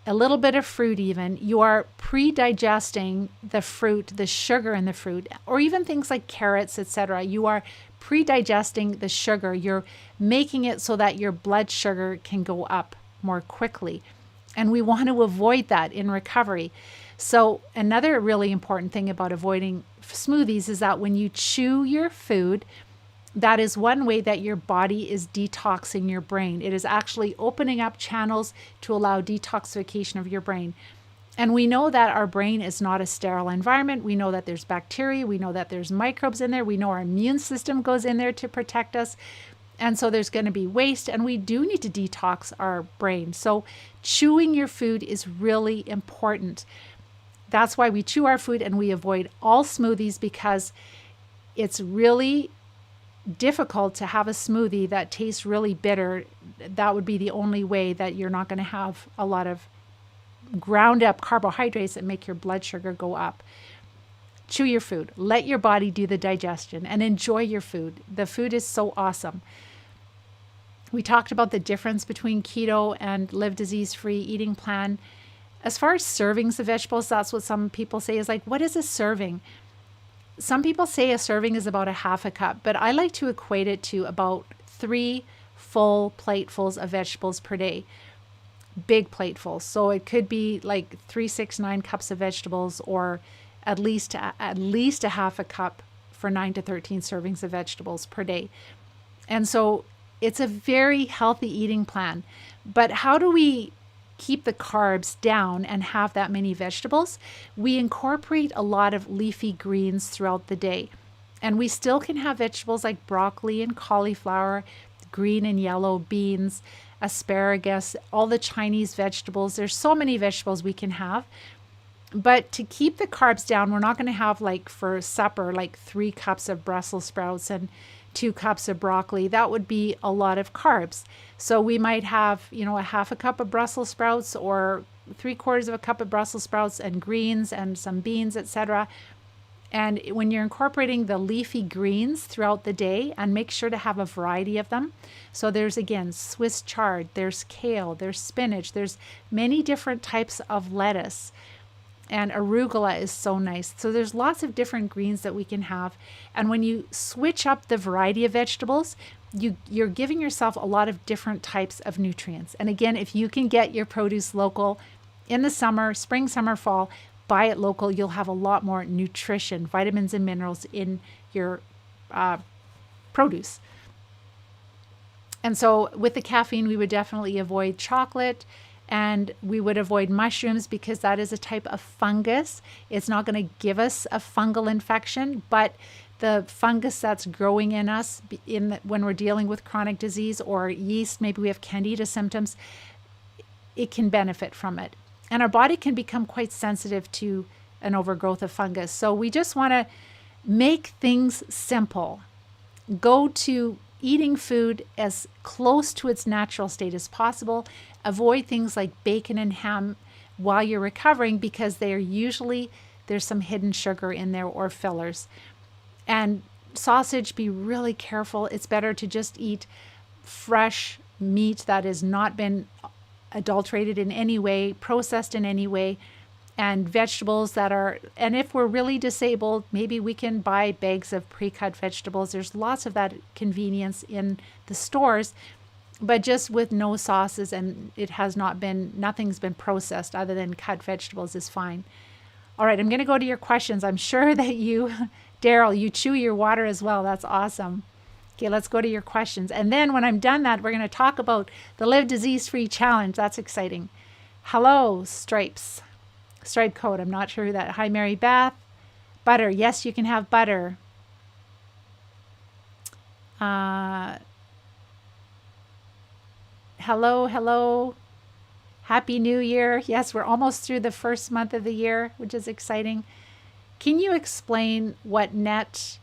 a little bit of fruit even, you are pre-digesting the fruit, the sugar in the fruit, or even things like carrots, etc. You are pre-digesting the sugar. You're making it so that your blood sugar can go up more quickly. And we want to avoid that in recovery. So another really important thing about avoiding smoothies is that when you chew your food, that is one way that your body is detoxing your brain. It is actually opening up channels to allow detoxification of your brain. And we know that our brain is not a sterile environment. We know that there's bacteria. We know that there's microbes in there. We know our immune system goes in there to protect us. And so there's going to be waste, and we do need to detox our brain. So chewing your food is really important. That's why we chew our food and we avoid all smoothies, because it's really difficult to have a smoothie that tastes really bitter. That would be the only way that you're not going to have a lot of ground up carbohydrates that make your blood sugar go up. Chew your food. Let your body do the digestion and enjoy your food. The food is so awesome. We talked about the difference between keto and live disease-free eating plan. As far as servings of vegetables, that's what some people say is like, what is a serving? Some people say a serving is about a half a cup, but I like to equate it to about 3 full platefuls of vegetables per day. Big platefuls. So it could be like 3, 6, 9 cups of vegetables, or at least a half a cup for 9 to 13 servings of vegetables per day. And so it's a very healthy eating plan. But how do we keep the carbs down and have that many vegetables? We incorporate a lot of leafy greens throughout the day. And we still can have vegetables like broccoli and cauliflower, green and yellow beans, asparagus, all the Chinese vegetables. There's so many vegetables we can have. But to keep the carbs down, we're not going to have, like for supper, like 3 cups of Brussels sprouts and 2 cups of broccoli. That would be a lot of carbs. So we might have, a half a cup of Brussels sprouts, or 3/4 of a cup of Brussels sprouts and greens and some beans, etc. And when you're incorporating the leafy greens throughout the day, and make sure to have a variety of them. So there's, again, Swiss chard, there's kale, there's spinach, there's many different types of lettuce. And arugula is so nice. So there's lots of different greens that we can have. And when you switch up the variety of vegetables, you're giving yourself a lot of different types of nutrients. And again, if you can get your produce local in the summer, spring, summer, fall, buy it local, you'll have a lot more nutrition, vitamins and minerals in your produce. And so with the caffeine, we would definitely avoid chocolate. And we would avoid mushrooms, because that is a type of fungus. It's not going to give us a fungal infection, but the fungus that's growing in us when we're dealing with chronic disease or yeast, maybe we have candida symptoms, it can benefit from it. And our body can become quite sensitive to an overgrowth of fungus. So we just want to make things simple. Go to eating food as close to its natural state as possible. Avoid things like bacon and ham while you're recovering, because there's some hidden sugar in there or fillers. And sausage, be really careful. It's better to just eat fresh meat that has not been adulterated in any way, processed in any way, and vegetables and if we're really disabled, maybe we can buy bags of pre-cut vegetables. There's lots of that convenience in the stores, but just with no sauces, and nothing's been processed other than cut vegetables is fine. All right, I'm going to go to your questions. I'm sure that you, Daryl, you chew your water as well. That's awesome. Okay, let's go to your questions. And then when I'm done that, we're going to talk about the Live Disease-Free Challenge. That's exciting. Hello, Stripe Code. I'm not sure who that. Hi, Mary Beth. Butter. Yes, you can have butter. Hello. Happy New Year. Yes, we're almost through the first month of the year, which is exciting. Can you explain what net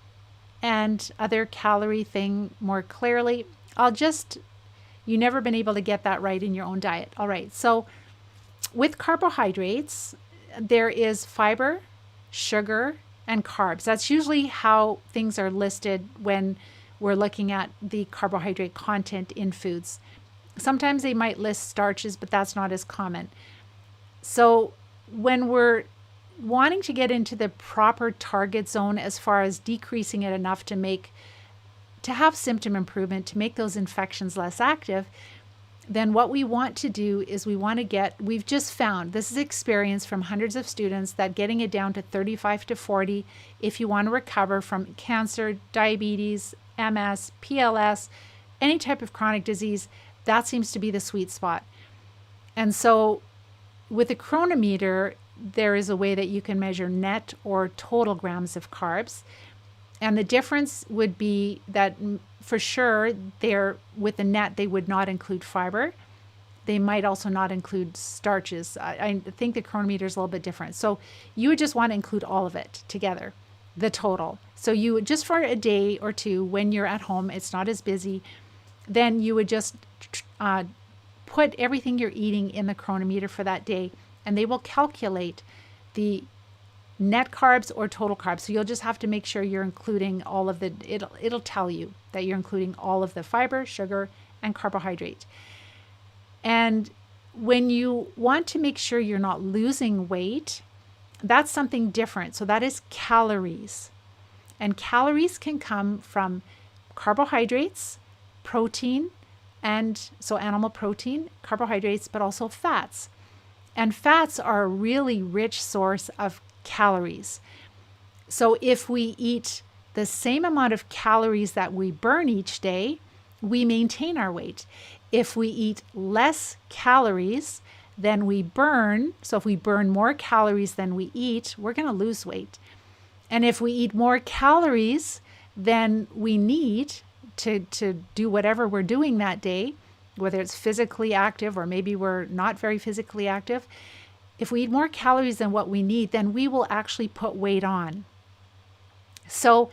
and other calorie thing more clearly? You've never been able to get that right in your own diet. All right. So with carbohydrates, there is fiber, sugar, and carbs. That's usually how things are listed when we're looking at the carbohydrate content in foods. Sometimes they might list starches, but that's not as common. So when we're wanting to get into the proper target zone as far as decreasing it enough to have symptom improvement, to make those infections less active, then what we want to do is we've just found, this is experience from hundreds of students, that getting it down to 35 to 40, if you want to recover from cancer, diabetes, MS, PLS, any type of chronic disease, that seems to be the sweet spot. And so with a chronometer, there is a way that you can measure net or total grams of carbs. And the difference would be that for sure, with the net, they would not include fiber. They might also not include starches. I think the chronometer is a little bit different. So you would just want to include all of it together, the total. So you would just for a day or two when you're at home, it's not as busy, then you would just put everything you're eating in the chronometer for that day, and they will calculate the net carbs or total carbs. So you'll just have to make sure you're including all of it'll tell you that you're including all of the fiber, sugar, and carbohydrate. And when you want to make sure you're not losing weight, that's something different. So that is calories. And calories can come from carbohydrates, protein, and so animal protein, carbohydrates, but also fats. And fats are a really rich source of calories. So if we eat the same amount of calories that we burn each day, we maintain our weight. If we eat less calories than we burn, so if we burn more calories than we eat, we're going to lose weight. And if we eat more calories than we need to do whatever we're doing that day, whether it's physically active or maybe we're not very physically active, if we eat more calories than what we need, then we will actually put weight on. So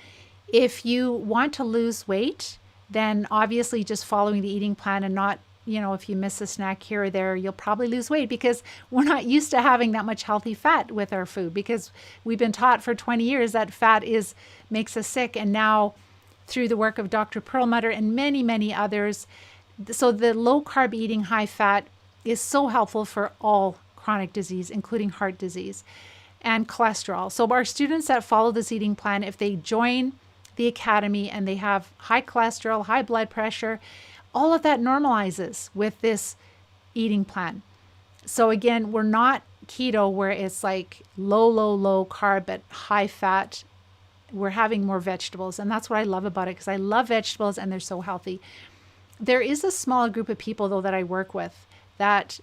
if you want to lose weight, then obviously just following the eating plan and not, if you miss a snack here or there, you'll probably lose weight because we're not used to having that much healthy fat with our food because we've been taught for 20 years that fat makes us sick. And now through the work of Dr. Perlmutter and many, many others, so the low carb eating, high fat is so helpful for all chronic disease, including heart disease and cholesterol. So our students that follow this eating plan, if they join the academy and they have high cholesterol, high blood pressure, all of that normalizes with this eating plan. So again, we're not keto where it's like low carb but high fat. We're having more vegetables, and that's what I love about it because I love vegetables and they're so healthy. There is a small group of people though that I work with that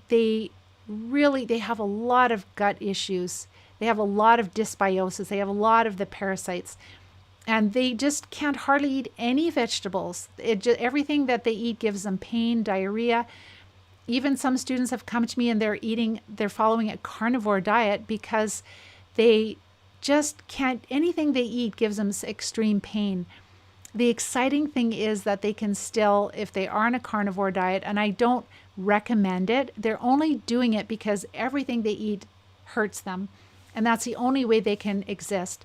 they have a lot of gut issues. They have a lot of dysbiosis. They have a lot of the parasites. And they just can't hardly eat any vegetables. Everything that they eat gives them pain, diarrhea. Even some students have come to me and they're following a carnivore diet because they just can't, anything they eat gives them extreme pain. The exciting thing is that they can still, if they are on a carnivore diet, and I don't recommend it, they're only doing it because everything they eat hurts them. And that's the only way they can exist.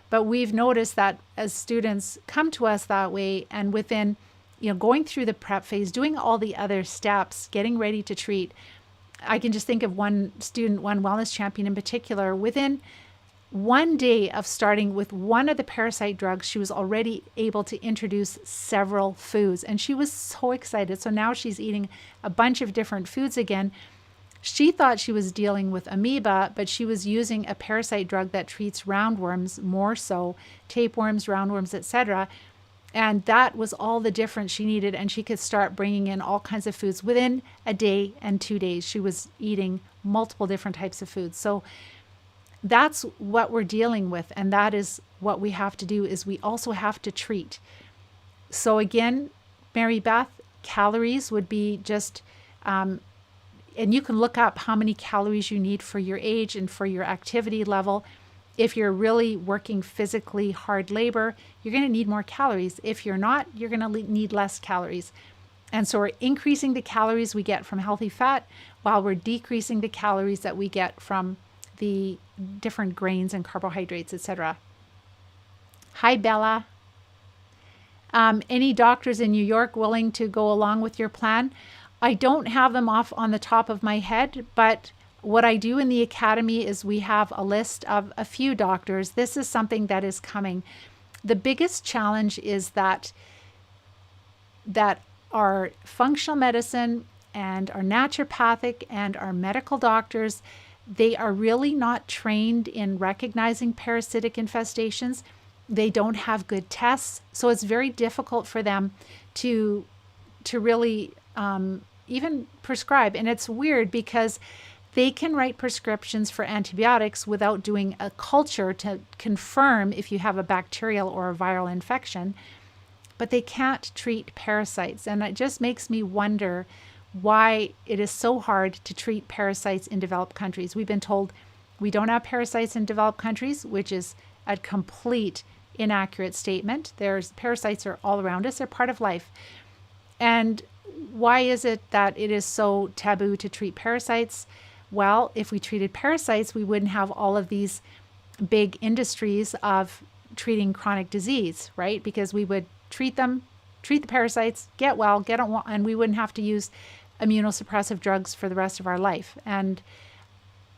But we've noticed that as students come to us that way and within, going through the prep phase, doing all the other steps, getting ready to treat, I can just think of one student, one wellness champion in particular, within one day of starting with one of the parasite drugs, she was already able to introduce several foods and she was so excited. So now she's eating a bunch of different foods again. She thought she was dealing with amoeba, but she was using a parasite drug that treats roundworms more so, tapeworms, roundworms, etc. And that was all the difference she needed. And she could start bringing in all kinds of foods within a day and 2 days. She was eating multiple different types of foods. So that's what we're dealing with. And that is what we have to do is we also have to treat. So again, Mary Beth, calories would be just, and you can look up how many calories you need for your age and for your activity level. If you're really working physically hard labor, you're going to need more calories. If you're not, you're going to need less calories. And so we're increasing the calories we get from healthy fat while we're decreasing the calories that we get from the different grains and carbohydrates, etc. Hi, Bella. Any doctors in New York willing to go along with your plan? I don't have them off on the top of my head, but what I do in the academy is we have a list of a few doctors. This is something that is coming. The biggest challenge is that our functional medicine and our naturopathic and our medical doctors, they are really not trained in recognizing parasitic infestations. They don't have good tests, so it's very difficult for them to really even prescribe. And it's weird because They can write prescriptions for antibiotics without doing a culture to confirm if you have a bacterial or a viral infection, but they can't treat parasites. And it just makes me wonder why it is so hard to treat parasites in developed countries. We've been told we don't have parasites in developed countries, which is a complete inaccurate statement. Parasites are all around us. They're part of life. And why is it that it is so taboo to treat parasites? Well, if we treated parasites, we wouldn't have all of these big industries of treating chronic disease, right? Because we would treat the parasites, get well, get on, and we wouldn't have to use immunosuppressive drugs for the rest of our life. And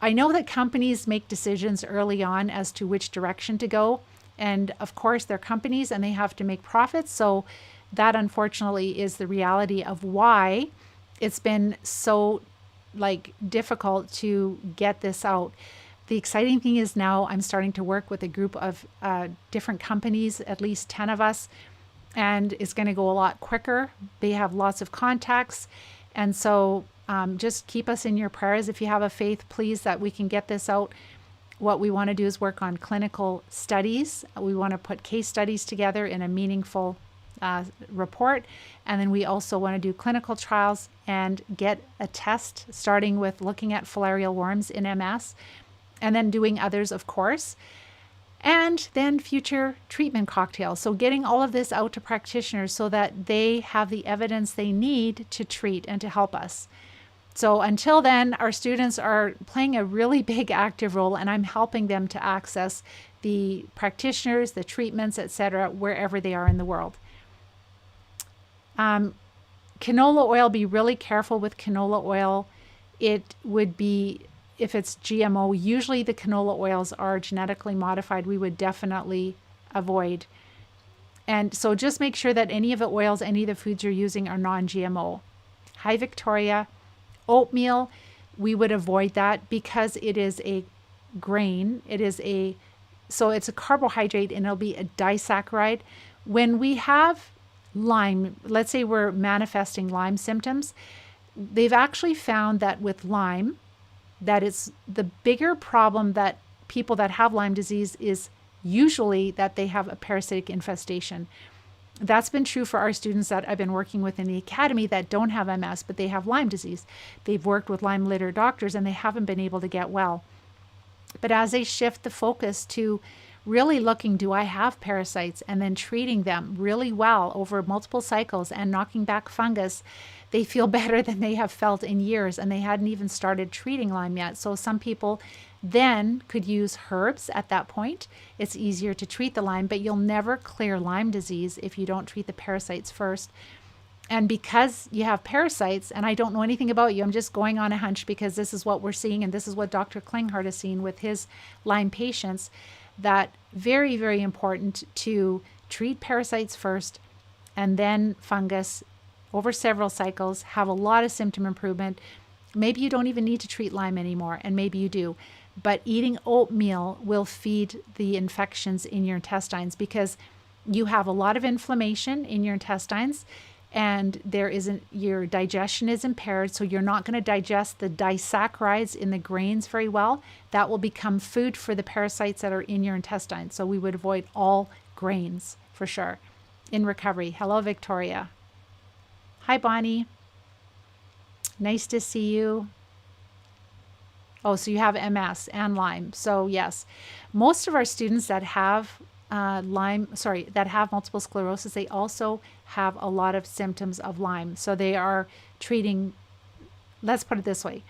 I know that companies make decisions early on as to which direction to go. And of course, they're companies and they have to make profits. So that unfortunately is the reality of why it's been so difficult to get this out. The exciting thing is now I'm starting to work with a group of different companies, at least 10 of us, and it's going to go a lot quicker. They have lots of contacts. And so just keep us in your prayers if you have a faith, please, that we can get this out. What we want to do is work on clinical studies. We want to put case studies together in a meaningful report. And then we also want to do clinical trials and get a test, starting with looking at filarial worms in MS, and then doing others, of course, and then future treatment cocktails. So getting all of this out to practitioners so that they have the evidence they need to treat and to help us. So until then, our students are playing a really big active role, and I'm helping them to access the practitioners, the treatments, etc., wherever they are in the world. Canola oil, be really careful with canola oil. It would be, if it's GMO, usually the canola oils are genetically modified. We would definitely avoid. And so just make sure that any of the oils, any of the foods you're using are non-GMO. Hi, Victoria. Oatmeal, we would avoid that because it is a grain. So it's a carbohydrate and it'll be a disaccharide. When we have Lyme, let's say we're manifesting Lyme symptoms, they've actually found that with Lyme, that it's the bigger problem that people that have Lyme disease is usually that they have a parasitic infestation. That's been true for our students that I've been working with in the academy that don't have MS, but they have Lyme disease. They've worked with Lyme litter doctors and they haven't been able to get well. But as they shift the focus to really looking, do I have parasites, and then treating them really well over multiple cycles and knocking back fungus, they feel better than they have felt in years, and they hadn't even started treating Lyme yet. So some people then could use herbs at that point. It's easier to treat the Lyme, but you'll never clear Lyme disease if you don't treat the parasites first. And because you have parasites, and I don't know anything about you, I'm just going on a hunch because this is what we're seeing, and this is what Dr. Klinghardt has seen with his Lyme patients, that very, very important to treat parasites first and then fungus over several cycles, have a lot of symptom improvement. Maybe you don't even need to treat Lyme anymore, and maybe you do. But eating oatmeal will feed the infections in your intestines because you have a lot of inflammation in your intestines, and your digestion is impaired, so you're not going to digest the disaccharides in the grains very well. That will become food for the parasites that are in your intestines. So we would avoid all grains for sure in recovery. Hello, Victoria. Hi, Bonnie. Nice to see you. Oh, so you have MS and Lyme. So yes, most of our students that have that have multiple sclerosis, they also have a lot of symptoms of Lyme. So they are treating, let's put it this way,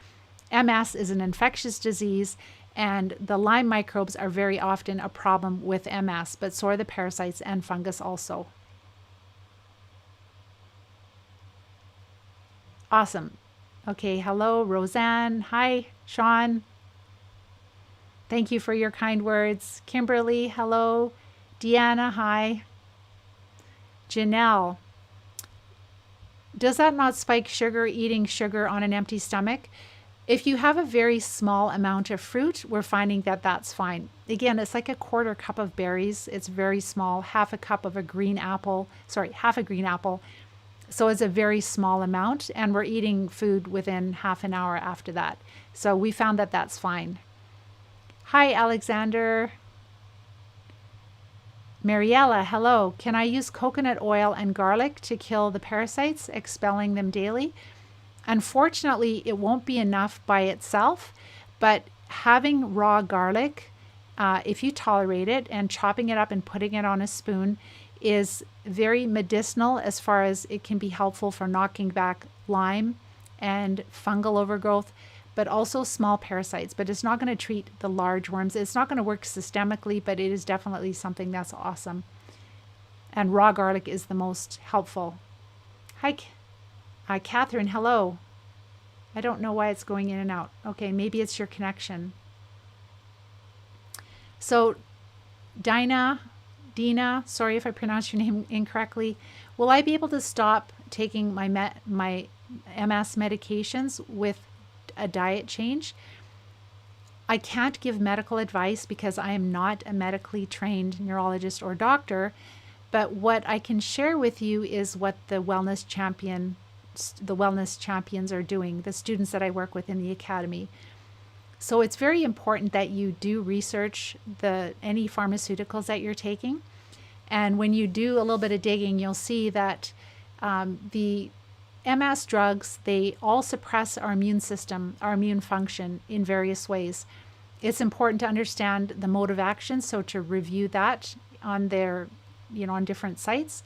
MS is an infectious disease, and the Lyme microbes are very often a problem with MS, but so are the parasites and fungus also. Awesome. Okay, hello, Roseanne. Hi, Sean. Thank you for your kind words. Kimberly, hello. Deanna, hi. Janelle, does that not spike sugar, eating sugar on an empty stomach? If you have a very small amount of fruit, we're finding that that's fine. Again, it's like a quarter cup of berries. It's very small, half a green apple, So it's a very small amount, and we're eating food within half an hour after that. So we found that that's fine. Hi, Alexander. Mariella, hello. Can I use coconut oil and garlic to kill the parasites, expelling them daily? Unfortunately, it won't be enough by itself, but having raw garlic, if you tolerate it, and chopping it up and putting it on a spoon is very medicinal as far as it can be helpful for knocking back Lyme and fungal overgrowth, but also small parasites. But it's not going to treat the large worms. It's not going to work systemically, but it is definitely something that's awesome. And raw garlic is the most helpful. Hi, Catherine, hello. I don't know why it's going in and out. Okay, maybe it's your connection. So, Dina, sorry if I pronounced your name incorrectly. Will I be able to stop taking my MS medications with a diet change? I can't give medical advice because I am not a medically trained neurologist or doctor, but what I can share with you is what the wellness champions are doing, the students that I work with in the academy. So it's very important that you do research any pharmaceuticals that you're taking. And when you do a little bit of digging, you'll see that the MS drugs, they all suppress our immune system, our immune function in various ways. It's important to understand the mode of action, so to review that on on different sites,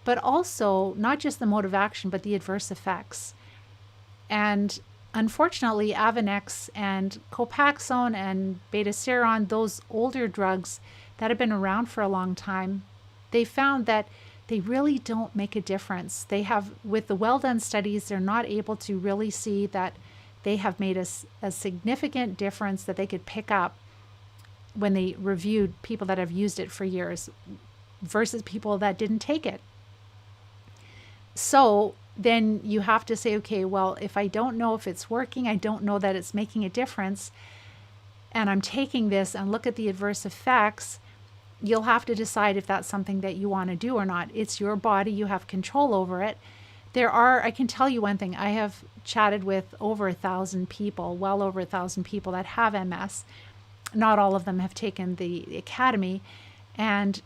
but also not just the mode of action, but the adverse effects. And unfortunately, Avonex and Copaxone and Betaseron, those older drugs that have been around for a long time, they found that they really don't make a difference. They have, with the well-done studies, they're not able to really see that they have made a significant difference that they could pick up when they reviewed people that have used it for years versus people that didn't take it. So then you have to say, okay, well, if I don't know if it's working, I don't know that it's making a difference, and I'm taking this and look at the adverse effects, you'll have to decide if that's something that you want to do or not. It's your body, you have control over it. I can tell you one thing, I have chatted with over 1,000 people, well over 1,000 people that have MS. Not all of them have taken the academy, and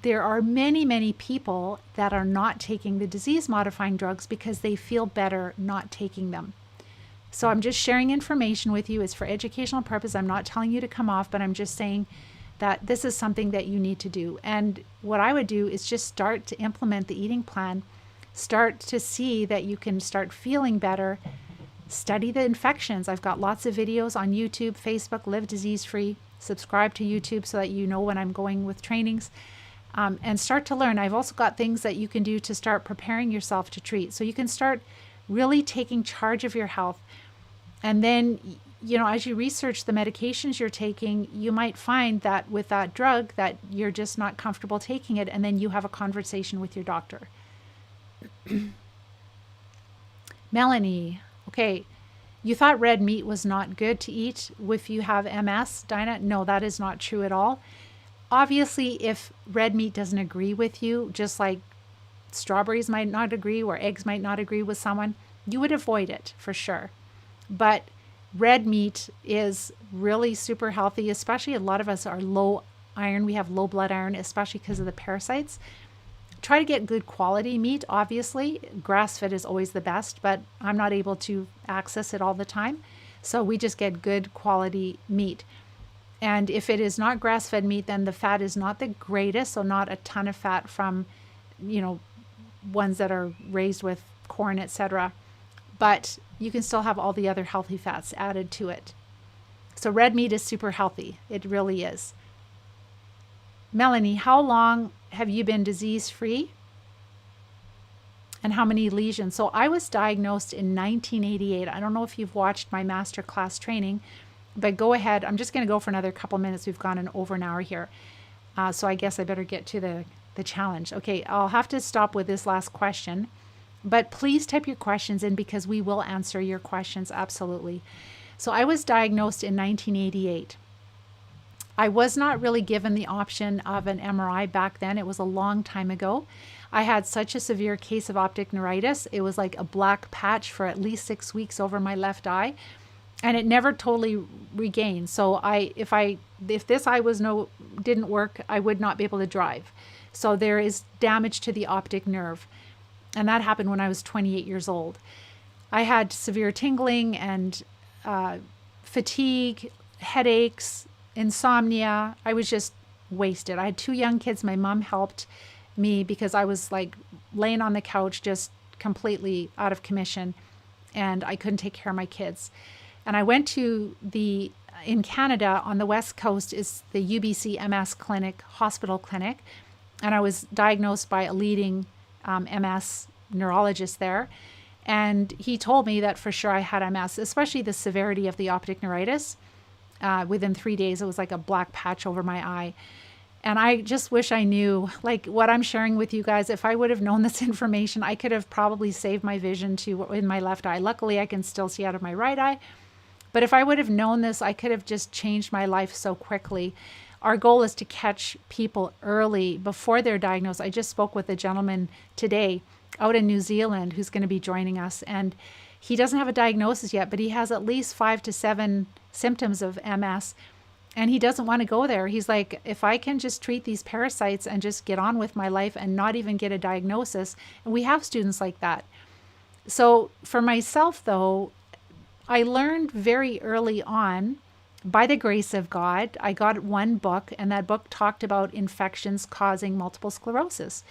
there are many, many people that are not taking the disease-modifying drugs because they feel better not taking them. So I'm just sharing information with you. It's for educational purpose. I'm not telling you to come off, but I'm just saying that this is something that you need to do. And what I would do is just start to implement the eating plan, start to see that you can start feeling better, study the infections. I've got lots of videos on YouTube, Facebook, Live Disease Free. Subscribe to YouTube so that you know when I'm going with trainings. And start to learn. I've also got things that you can do to start preparing yourself to treat. So you can start really taking charge of your health. And then, as you research the medications you're taking, you might find that with that drug that you're just not comfortable taking it. And then you have a conversation with your doctor. Melanie, okay. You thought red meat was not good to eat if you have MS, Dinah? No, that is not true at all. Obviously, if red meat doesn't agree with you, just like strawberries might not agree or eggs might not agree with someone, you would avoid it for sure. But red meat is really super healthy, especially a lot of us are low iron. We have low blood iron, especially because of the parasites. Try to get good quality meat, obviously. Grass-fed is always the best, but I'm not able to access it all the time. So we just get good quality meat. And if it is not grass-fed meat, then the fat is not the greatest, so not a ton of fat from, ones that are raised with corn, etc. But you can still have all the other healthy fats added to it. So red meat is super healthy. It really is. Melanie, how long have you been disease-free? And how many lesions? So I was diagnosed in 1988. I don't know if you've watched my masterclass training, but go ahead. I'm just going to go for another couple minutes. We've gone over an hour here. So I guess I better get to the challenge. Okay, I'll have to stop with this last question. But please type your questions in because we will answer your questions, absolutely. So I was diagnosed in 1988. I was not really given the option of an MRI back then. It was a long time ago. I had such a severe case of optic neuritis. It was like a black patch for at least 6 weeks over my left eye, and it never totally regained. So if this eye didn't work, I would not be able to drive. So there is damage to the optic nerve. And that happened when I was 28 years old. I had severe tingling and fatigue, headaches, insomnia. I was just wasted. I had 2 young kids. My mom helped me because I was like laying on the couch just completely out of commission, and I couldn't take care of my kids. And I went to in Canada on the West Coast is the UBC MS clinic, hospital clinic. And I was diagnosed by a leading MS neurologist there. And he told me that for sure I had MS, especially the severity of the optic neuritis. Within 3 days, it was like a black patch over my eye. And I just wish I knew, like what I'm sharing with you guys, if I would have known this information, I could have probably saved my vision in my left eye. Luckily, I can still see out of my right eye. But if I would have known this, I could have just changed my life so quickly. Our goal is to catch people early before they're diagnosed. I just spoke with a gentleman today out in New Zealand who's going to be joining us, and he doesn't have a diagnosis yet, but he has at least 5 to 7 symptoms of MS, and he doesn't want to go there. He's like, if I can just treat these parasites and just get on with my life and not even get a diagnosis, and we have students like that. So for myself, though, I learned very early on, by the grace of God, I got one book, and that book talked about infections causing multiple sclerosis.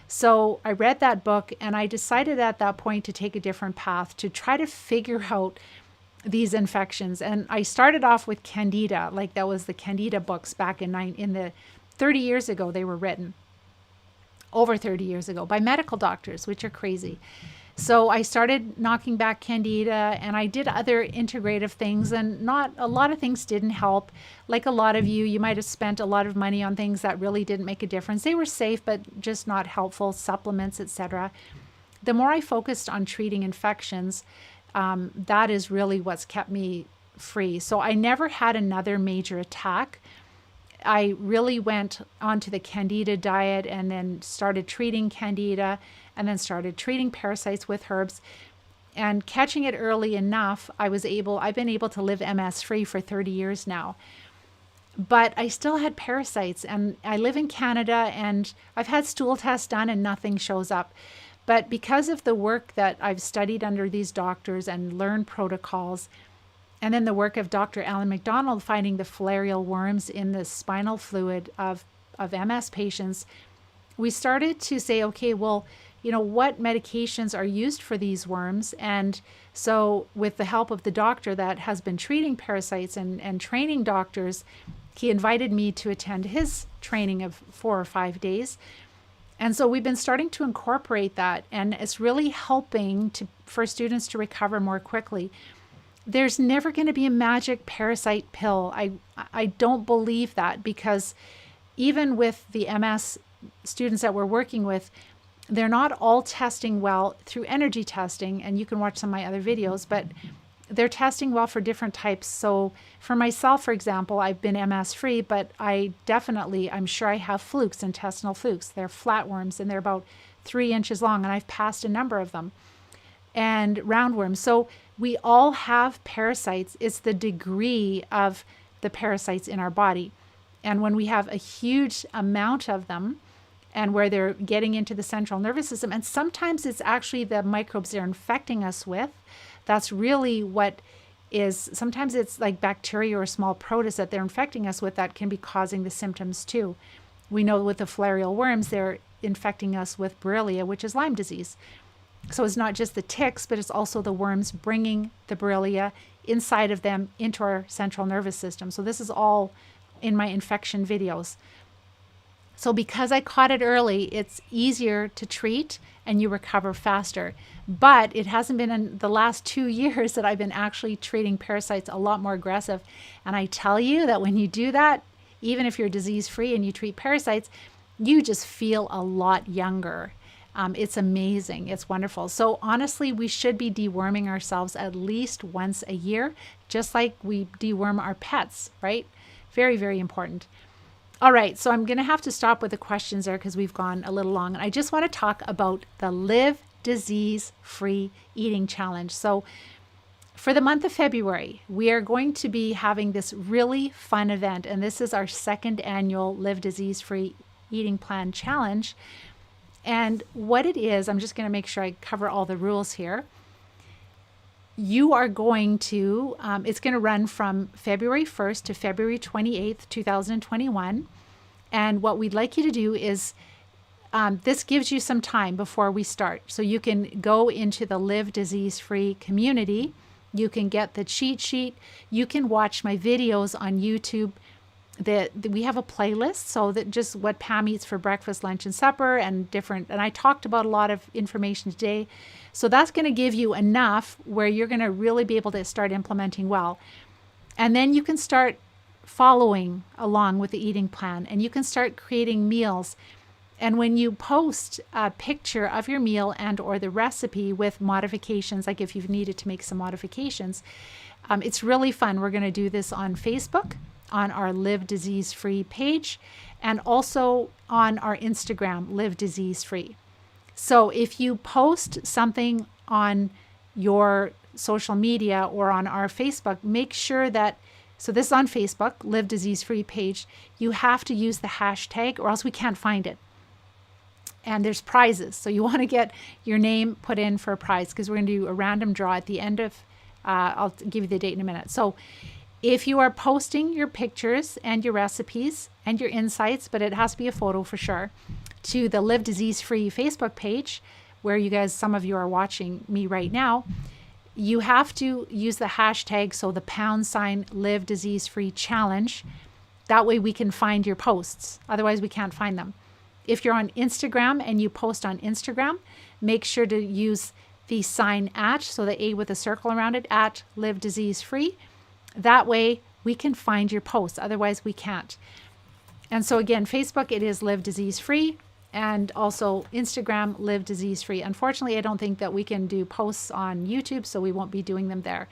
So I read that book, and I decided at that point to take a different path to try to figure out these infections. And I started off with Candida, like that was the Candida books back in the 30 years ago. They were written over 30 years ago by medical doctors, which are crazy. So I started knocking back Candida, and I did other integrative things, and not a lot of things didn't help. Like a lot of you might have spent a lot of money on things that really didn't make a difference. They were safe, but just not helpful, supplements, etc. The more I focused on treating infections, that is really what's kept me free. So I never had another major attack. I really went onto the Candida diet and then started treating Candida, and then started treating parasites with herbs, and catching it early enough. I've been able to live MS free for 30 years now. But I still had parasites, and I live in Canada, and I've had stool tests done and nothing shows up. But because of the work that I've studied under these doctors and learned protocols, and then the work of Dr. Alan McDonald finding the filarial worms in the spinal fluid of MS patients, we started to say, okay, well, what medications are used for these worms? And so with the help of the doctor that has been treating parasites and training doctors, he invited me to attend his training of 4 or 5 days. And so we've been starting to incorporate that, and it's really helping for students to recover more quickly. There's never going to be a magic parasite pill. I don't believe that, because even with the MS students that we're working with, they're not all testing well through energy testing, and you can watch some of my other videos, but they're testing well for different types. So for myself, for example, I've been MS free, but I'm sure I have flukes, intestinal flukes. They're flatworms, and they're about 3 inches long, and I've passed a number of them, and roundworms. So we all have parasites. It's the degree of the parasites in our body. And when we have a huge amount of them, and where they're getting into the central nervous system, and sometimes it's actually the microbes they're infecting us with. That's really what is, sometimes it's like bacteria or small protists that they're infecting us with that can be causing the symptoms too. We know with the filarial worms, they're infecting us with Borrelia, which is Lyme disease. So it's not just the ticks, but it's also the worms bringing the Borrelia inside of them into our central nervous system. So this is all in my infection videos. So because I caught it early, it's easier to treat and you recover faster. But it hasn't been in the last 2 years that I've been actually treating parasites a lot more aggressive. And I tell you that when you do that, even if you're disease-free and you treat parasites, you just feel a lot younger. It's amazing. It's wonderful. So honestly, we should be deworming ourselves at least once a year, just like we deworm our pets, right? Very, very important. All right, so I'm going to have to stop with the questions there because we've gone a little long. And I just want to talk about the Live Disease-Free Eating Challenge. So for the month of February, we are going to be having this really fun event. And this is our second annual Live Disease-Free Eating Plan Challenge. And what it is, I'm just going to make sure I cover all the rules here. You are going to, it's going to run from February 1st to February 28th, 2021. And what we'd like you to do is, this gives you some time before we start. So you can go into the Live Disease-Free community. You can get the cheat sheet. You can watch my videos on YouTube. We have a playlist, so that just what Pam eats for breakfast, lunch, and supper, and I talked about a lot of information today. So that's going to give you enough where you're going to really be able to start implementing well. And then you can start following along with the eating plan, and you can start creating meals. And when you post a picture of your meal and or the recipe with modifications, like if you've needed to make some modifications, it's really fun. We're going to do this on Facebook, on our Live Disease Free page, and also on our Instagram, Live Disease Free. So if you post something on your social media or on our Facebook, make sure that, so this is on Facebook, Live Disease Free page, you have to use the hashtag or else we can't find it. And there's prizes. So you want to get your name put in for a prize because we're going to do a random draw at the end of, I'll give you the date in a minute. So if you are posting your pictures and your recipes and your insights, but it has to be a photo for sure, to the Live Disease Free Facebook page, where you guys, some of you are watching me right now, you have to use the hashtag, so the # Live Disease Free Challenge. That way we can find your posts. Otherwise we can't find them. If you're on Instagram and you post on Instagram, make sure to use the sign @ so the A with a circle around it, @ Live Disease Free. That way we can find your posts. Otherwise we can't. And so again, Facebook, it is Live Disease Free, and also Instagram, Live Disease Free. Unfortunately, I don't think that we can do posts on YouTube, so we won't be doing them there.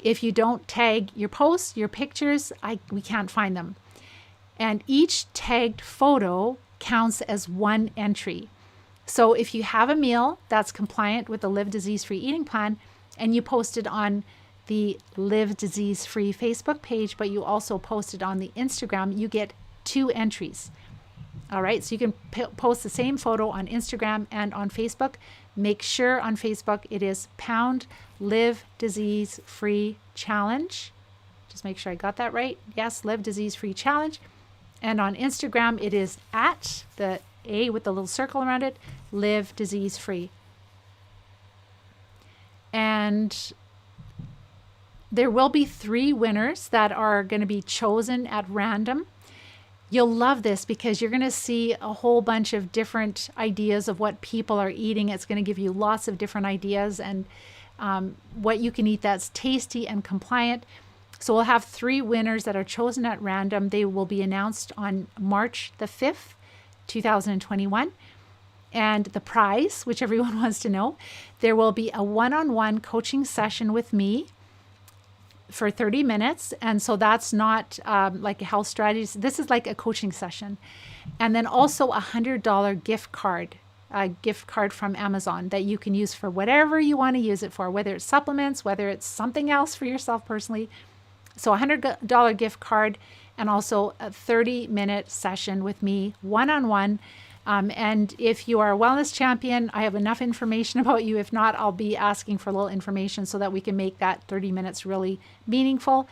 If you don't tag your posts, your pictures, we can't find them. And each tagged photo counts as one entry. So if you have a meal that's compliant with the Live Disease Free Eating Plan and you post it on the Live Disease Free Facebook page, but you also post it on the Instagram, you get 2 entries. All right, so you can post the same photo on Instagram and on Facebook. Make sure on Facebook it is # Live Disease Free Challenge. Just make sure I got that right. Yes, Live Disease Free Challenge. And on Instagram, it is @ the A with the little circle around it, Live Disease Free. And there will be 3 winners that are going to be chosen at random. You'll love this because you're going to see a whole bunch of different ideas of what people are eating. It's going to give you lots of different ideas and what you can eat that's tasty and compliant. So we'll have 3 winners that are chosen at random. They will be announced on March the 5th, 2021. And the prize, which everyone wants to know, there will be a one-on-one coaching session with me for 30 minutes. And so that's not like a health strategy. This is like a coaching session. And then also a $100 gift card, a gift card from Amazon that you can use for whatever you want to use it for, whether it's supplements, whether it's something else for yourself personally. So a $100 gift card and also a 30-minute session with me one-on-one. And if you are a wellness champion, I have enough information about you. If not, I'll be asking for a little information so that we can make that 30 minutes really meaningful.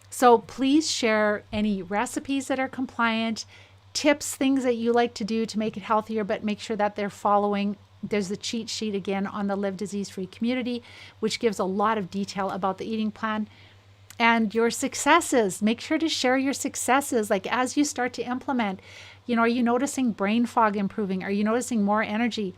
So please share any recipes that are compliant, tips, things that you like to do to make it healthier, but make sure that they're following. There's the cheat sheet again on the Live Disease Free community, which gives a lot of detail about the eating plan. And your successes, make sure to share your successes. Like as you start to implement, are you noticing brain fog improving? Are you noticing more energy?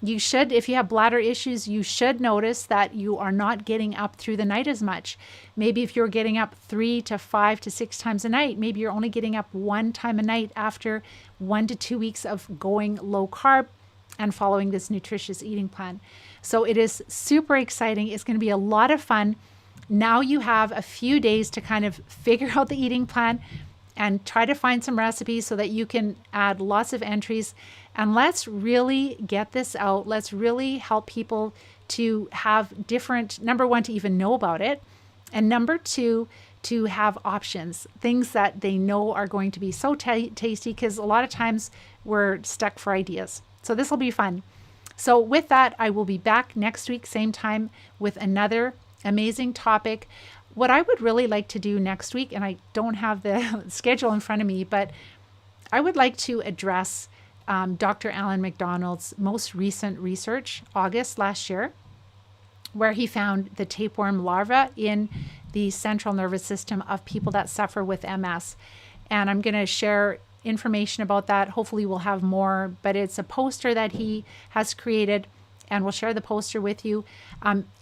You should, if you have bladder issues, you should notice that you are not getting up through the night as much. Maybe if you're getting up 3 to 5 to 6 times a night, maybe you're only getting up 1 time a night after 1 to 2 weeks of going low carb and following this nutritious eating plan. So it is super exciting. It's going to be a lot of fun. Now you have a few days to kind of figure out the eating plan and try to find some recipes so that you can add lots of entries. And let's really get this out. Let's really help people to have different, number one, to even know about it. And number two, to have options, things that they know are going to be so tasty, because a lot of times we're stuck for ideas. So this will be fun. So with that, I will be back next week, same time, with another amazing topic. What I would really like to do next week, and I don't have the schedule in front of me, but I would like to address Dr. Alan McDonald's most recent research, August last year, where he found the tapeworm larva in the central nervous system of people that suffer with MS. And I'm going to share information about that. Hopefully we'll have more, but it's a poster that he has created, and we'll share the poster with you.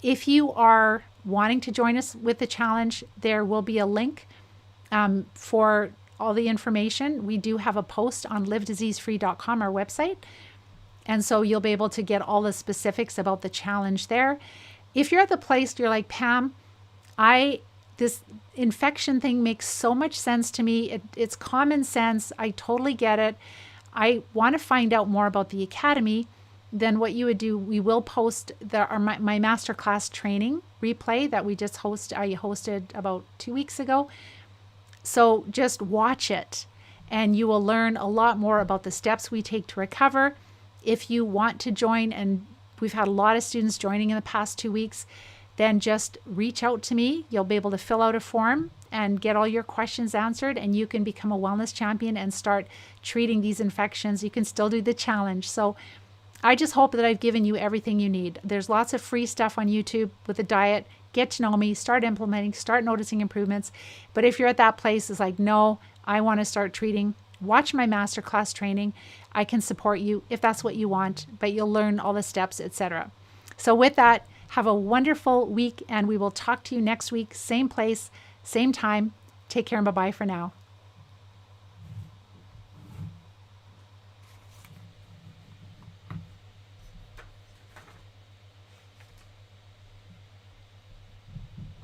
If you are wanting to join us with the challenge, there will be a link for all the information. We do have a post on livediseasefree.com, our website. And so you'll be able to get all the specifics about the challenge there. If you're at the place you're like, Pam, this infection thing makes so much sense to me. It's common sense. I totally get it. I want to find out more about the Academy. Then what you would do, we will post my masterclass training replay that I hosted about 2 weeks ago. So just watch it, and you will learn a lot more about the steps we take to recover. If you want to join, and we've had a lot of students joining in the past 2 weeks, then just reach out to me. You'll be able to fill out a form and get all your questions answered, and you can become a wellness champion and start treating these infections. You can still do the challenge. So I just hope that I've given you everything you need. There's lots of free stuff on YouTube with the diet. Get to know me, start implementing, start noticing improvements. But if you're at that place, it's like, no, I want to start treating, watch my masterclass training. I can support you if that's what you want, but you'll learn all the steps, etc. So with that, have a wonderful week, and we will talk to you next week, same place, same time. Take care and bye-bye for now.